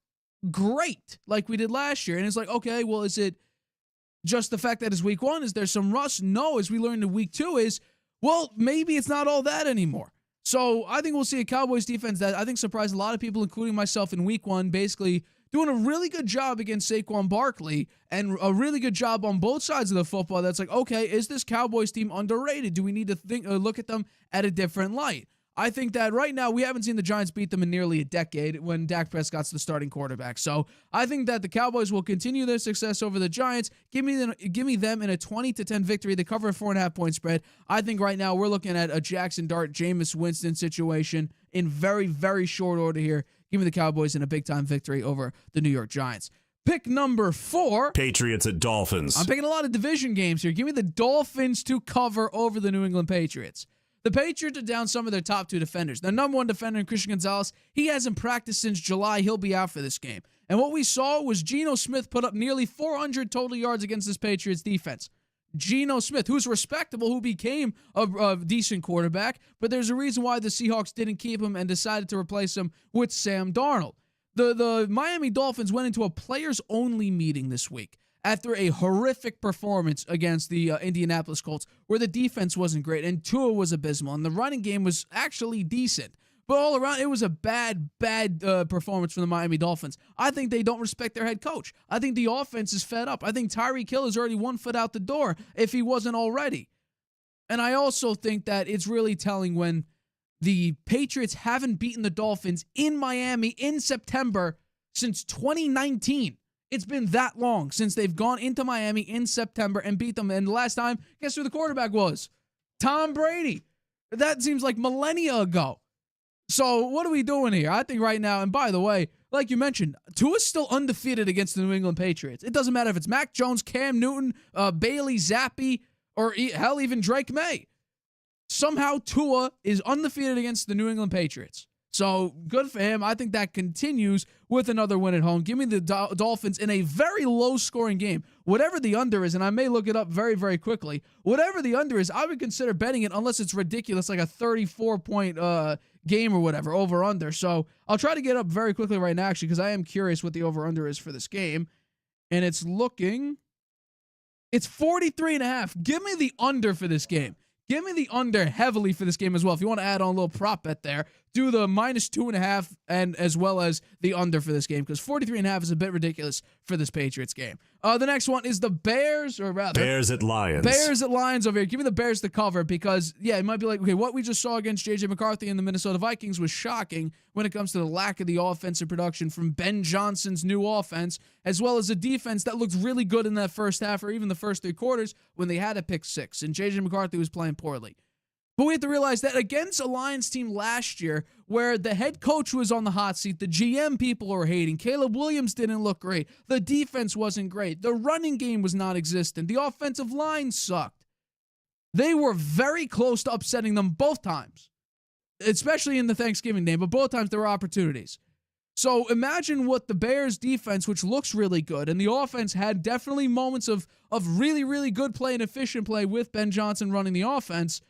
great like we did last year. And it's like, okay, well, is it just the fact that it's week 1? Is there some rust? No, as we learned in week 2 is, well, maybe it's not all that anymore. So I think we'll see a Cowboys defense that I think surprised a lot of people, including myself in week 1, basically doing a really good job against Saquon Barkley and a really good job on both sides of the football. That's like, okay, is this Cowboys team underrated? Do we need to look at them at a different light? I think that right now we haven't seen the Giants beat them in nearly a decade when Dak Prescott's the starting quarterback. So I think that the Cowboys will continue their success over the Giants. Give me them in a 20-10 victory. They cover a 4.5 point spread. I think right now we're looking at a Jackson Dart, Jameis Winston situation in very, very short order here. Give me the Cowboys in a big-time victory over the New York Giants. Pick number 4. Patriots at Dolphins. I'm picking a lot of division games here. Give me the Dolphins to cover over the New England Patriots. The Patriots are down some of their top 2 defenders. Their number 1 defender, Christian Gonzalez, he hasn't practiced since July. He'll be out for this game. And what we saw was Geno Smith put up nearly 400 total yards against this Patriots defense. Geno Smith, who's respectable, who became a decent quarterback, but there's a reason why the Seahawks didn't keep him and decided to replace him with Sam Darnold. The Miami Dolphins went into a players-only meeting this week after a horrific performance against the Indianapolis Colts, where the defense wasn't great and Tua was abysmal, and the running game was actually decent. But all around, it was a bad performance from the Miami Dolphins. I think they don't respect their head coach. I think the offense is fed up. I think Tyreek Hill is already 1 foot out the door, if he wasn't already. And I also think that it's really telling when the Patriots haven't beaten the Dolphins in Miami in September since 2019. It's been that long since they've gone into Miami in September and beat them. And the last time, guess who the quarterback was? Tom Brady. That seems like millennia ago. So what are we doing here? I think right now, and by the way, like you mentioned, Tua's still undefeated against the New England Patriots. It doesn't matter if it's Mac Jones, Cam Newton, Bailey Zappi, or hell, even Drake May. Somehow Tua is undefeated against the New England Patriots. So good for him. I think that continues with another win at home. Give me the Dolphins in a very low-scoring game. Whatever the under is, and I may look it up very, very quickly, whatever the under is, I would consider betting it unless it's ridiculous, like a 34-point game or whatever, over-under. So I'll try to get up very quickly right now, actually, because I am curious what the over-under is for this game. And it's 43.5. Give me the under for this game. Give me the under heavily for this game as well. If you want to add on a little prop bet there, do the -2.5 and as well as the under for this game, because 43.5 is a bit ridiculous for this Patriots game. The next one is the Bears, or rather Bears at Lions. Bears at Lions over here. Give me the Bears to cover, because it might be like, okay, what we just saw against J.J. McCarthy and the Minnesota Vikings was shocking when it comes to the lack of the offensive production from Ben Johnson's new offense, as well as a defense that looked really good in that first half or even the first 3 quarters when they had a pick 6 and J.J. McCarthy was playing poorly. But we have to realize that against a Lions team last year where the head coach was on the hot seat, the GM people were hating, Caleb Williams didn't look great, the defense wasn't great, the running game was non-existent, the offensive line sucked. They were very close to upsetting them both times, especially in the Thanksgiving game, but both times there were opportunities. So imagine what the Bears defense, which looks really good, and the offense had definitely moments of really, really good play and efficient play with Ben Johnson running the offense.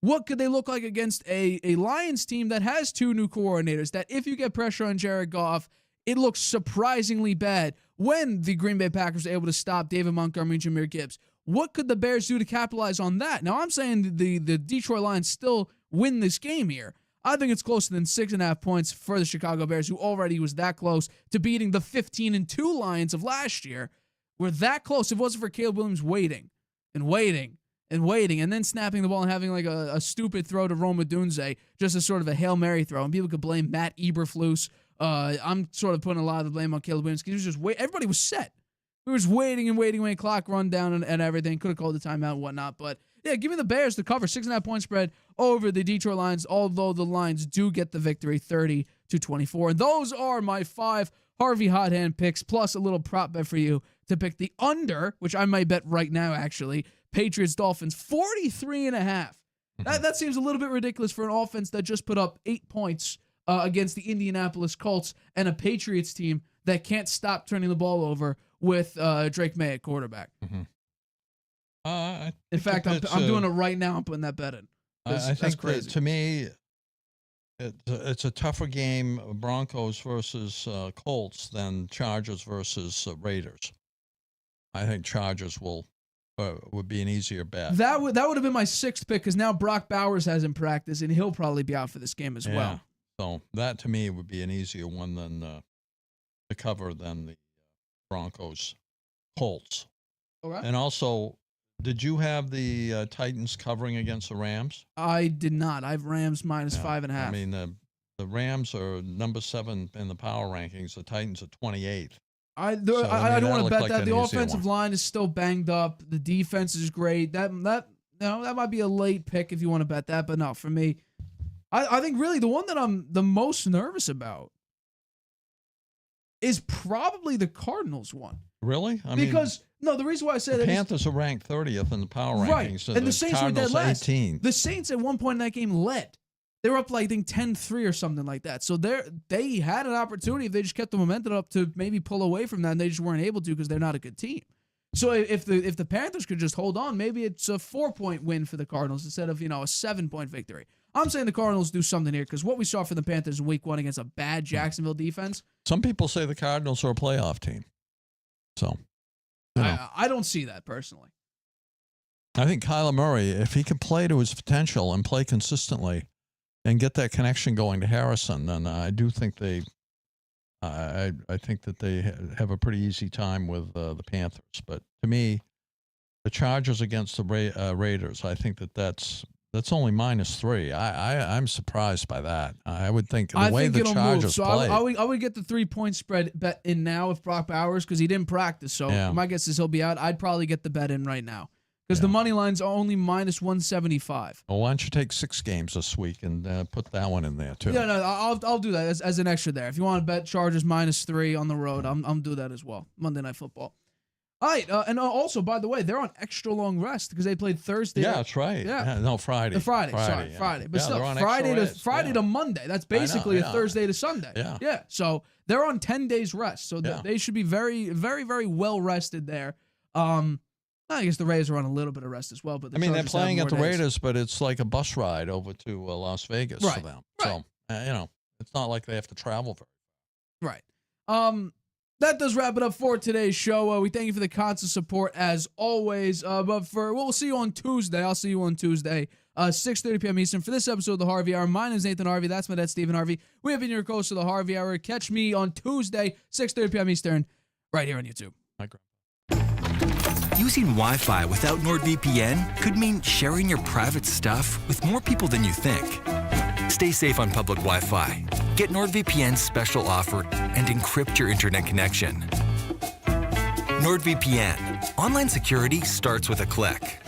what could they look like against a Lions team that has 2 new coordinators, that if you get pressure on Jared Goff, it looks surprisingly bad when the Green Bay Packers are able to stop David Montgomery and Jahmyr Gibbs. What could the Bears do to capitalize on that? Now, I'm saying the Detroit Lions still win this game here. I think it's closer than 6.5 points for the Chicago Bears, who already was that close to beating the 15-2 Lions of last year. We're that close. If it wasn't for Caleb Williams waiting and then snapping the ball and having like a stupid throw to Roma Dunze, just as sort of a Hail Mary throw. And people could blame Matt Eberflus. I'm sort of putting a lot of the blame on Caleb Williams because he was just everybody was set. We were just waiting when clock run down and everything. Could have called the timeout and whatnot. But yeah, give me the Bears to cover 6.5 point spread over the Detroit Lions, although the Lions do get the victory 30-24. And those are my 5 Harvey Hot Hand picks, plus a little prop bet for you to pick the under, which I might bet right now, actually. Patriots Dolphins 43.5. That seems a little bit ridiculous for an offense that just put up 8 points against the Indianapolis Colts and a Patriots team that can't stop turning the ball over with Drake May at quarterback. In fact, I'm doing it right now. I'm putting that bet in. I think that, to me, it's a tougher game, Broncos versus Colts, than Chargers versus Raiders. I think Chargers would be an easier bet. That would have been my 6th pick, because now Brock Bowers hasn't practiced, and he'll probably be out for this game as well. So that, to me, would be an easier one than to cover than the Broncos Colts. Okay. And also, did you have the Titans covering against the Rams? I did not. I have Rams minus 5.5. I mean, the Rams are number 7 in the power rankings. The Titans are 28th. I don't want to bet that. The offensive line is still banged up. The defense is great. That might be a late pick if you want to bet that, but no, for me, I think really the one that I'm the most nervous about is probably the Cardinals one. Really? The reason why I say the that Panthers are ranked 30th in the power rankings. Right, and the Saints were dead last. 18. The Saints at one point in that game led. They were up like, I think 10-3 or something like that. So they had an opportunity if they just kept the momentum up to maybe pull away from that, and they just weren't able to because they're not a good team. So if the Panthers could just hold on, maybe it's a 4-point win for the Cardinals instead of a 7-point victory. I'm saying the Cardinals do something here because what we saw from the Panthers in Week 1 against a bad Jacksonville defense. Some people say the Cardinals are a playoff team. So I don't see that personally. I think Kyler Murray, if he can play to his potential and play consistently and get that connection going to Harrison, then I do think I think that they have a pretty easy time with the Panthers. But to me, the Chargers against the Raiders, I think that's only -3. I'm surprised by that. I would think the way the Chargers play. I would get the 3-point spread bet in now with Brock Bowers because he didn't practice. So my guess is he'll be out. I'd probably get the bet in right now because the money lines are only -175. Well, why don't you take 6 games this week and put that one in there too? Yeah, no, I'll do that as an extra there. If you want to bet Chargers -3 on the road, I'm do that as well. Monday Night Football. All right, and also, by the way, they're on extra long rest because they played Thursday. Yeah, that's right. Yeah. No, Friday. Friday. But still, Friday to Monday. That's basically a Thursday to Sunday. Yeah. So they're on 10 days rest. So they should be very, very, very well rested there. I guess the Raiders are on a little bit of rest as well. But they're playing at the Raiders, but it's like a bus ride over to Las Vegas for them. Right. So, it's not like they have to travel very. Right. That does wrap it up for today's show. We thank you for the constant support as always. But we'll see you on Tuesday. I'll see you on Tuesday, 6:30 p.m. Eastern for this episode of the Harvey Hour. My name is Nathan Harvey. That's my dad, Stephen Harvey. We have been your host of the Harvey Hour. Catch me on Tuesday, 6:30 p.m. Eastern, right here on YouTube. Using Wi-Fi without NordVPN could mean sharing your private stuff with more people than you think. Stay safe on public Wi-Fi. Get NordVPN's special offer and encrypt your internet connection. NordVPN. Online security starts with a click.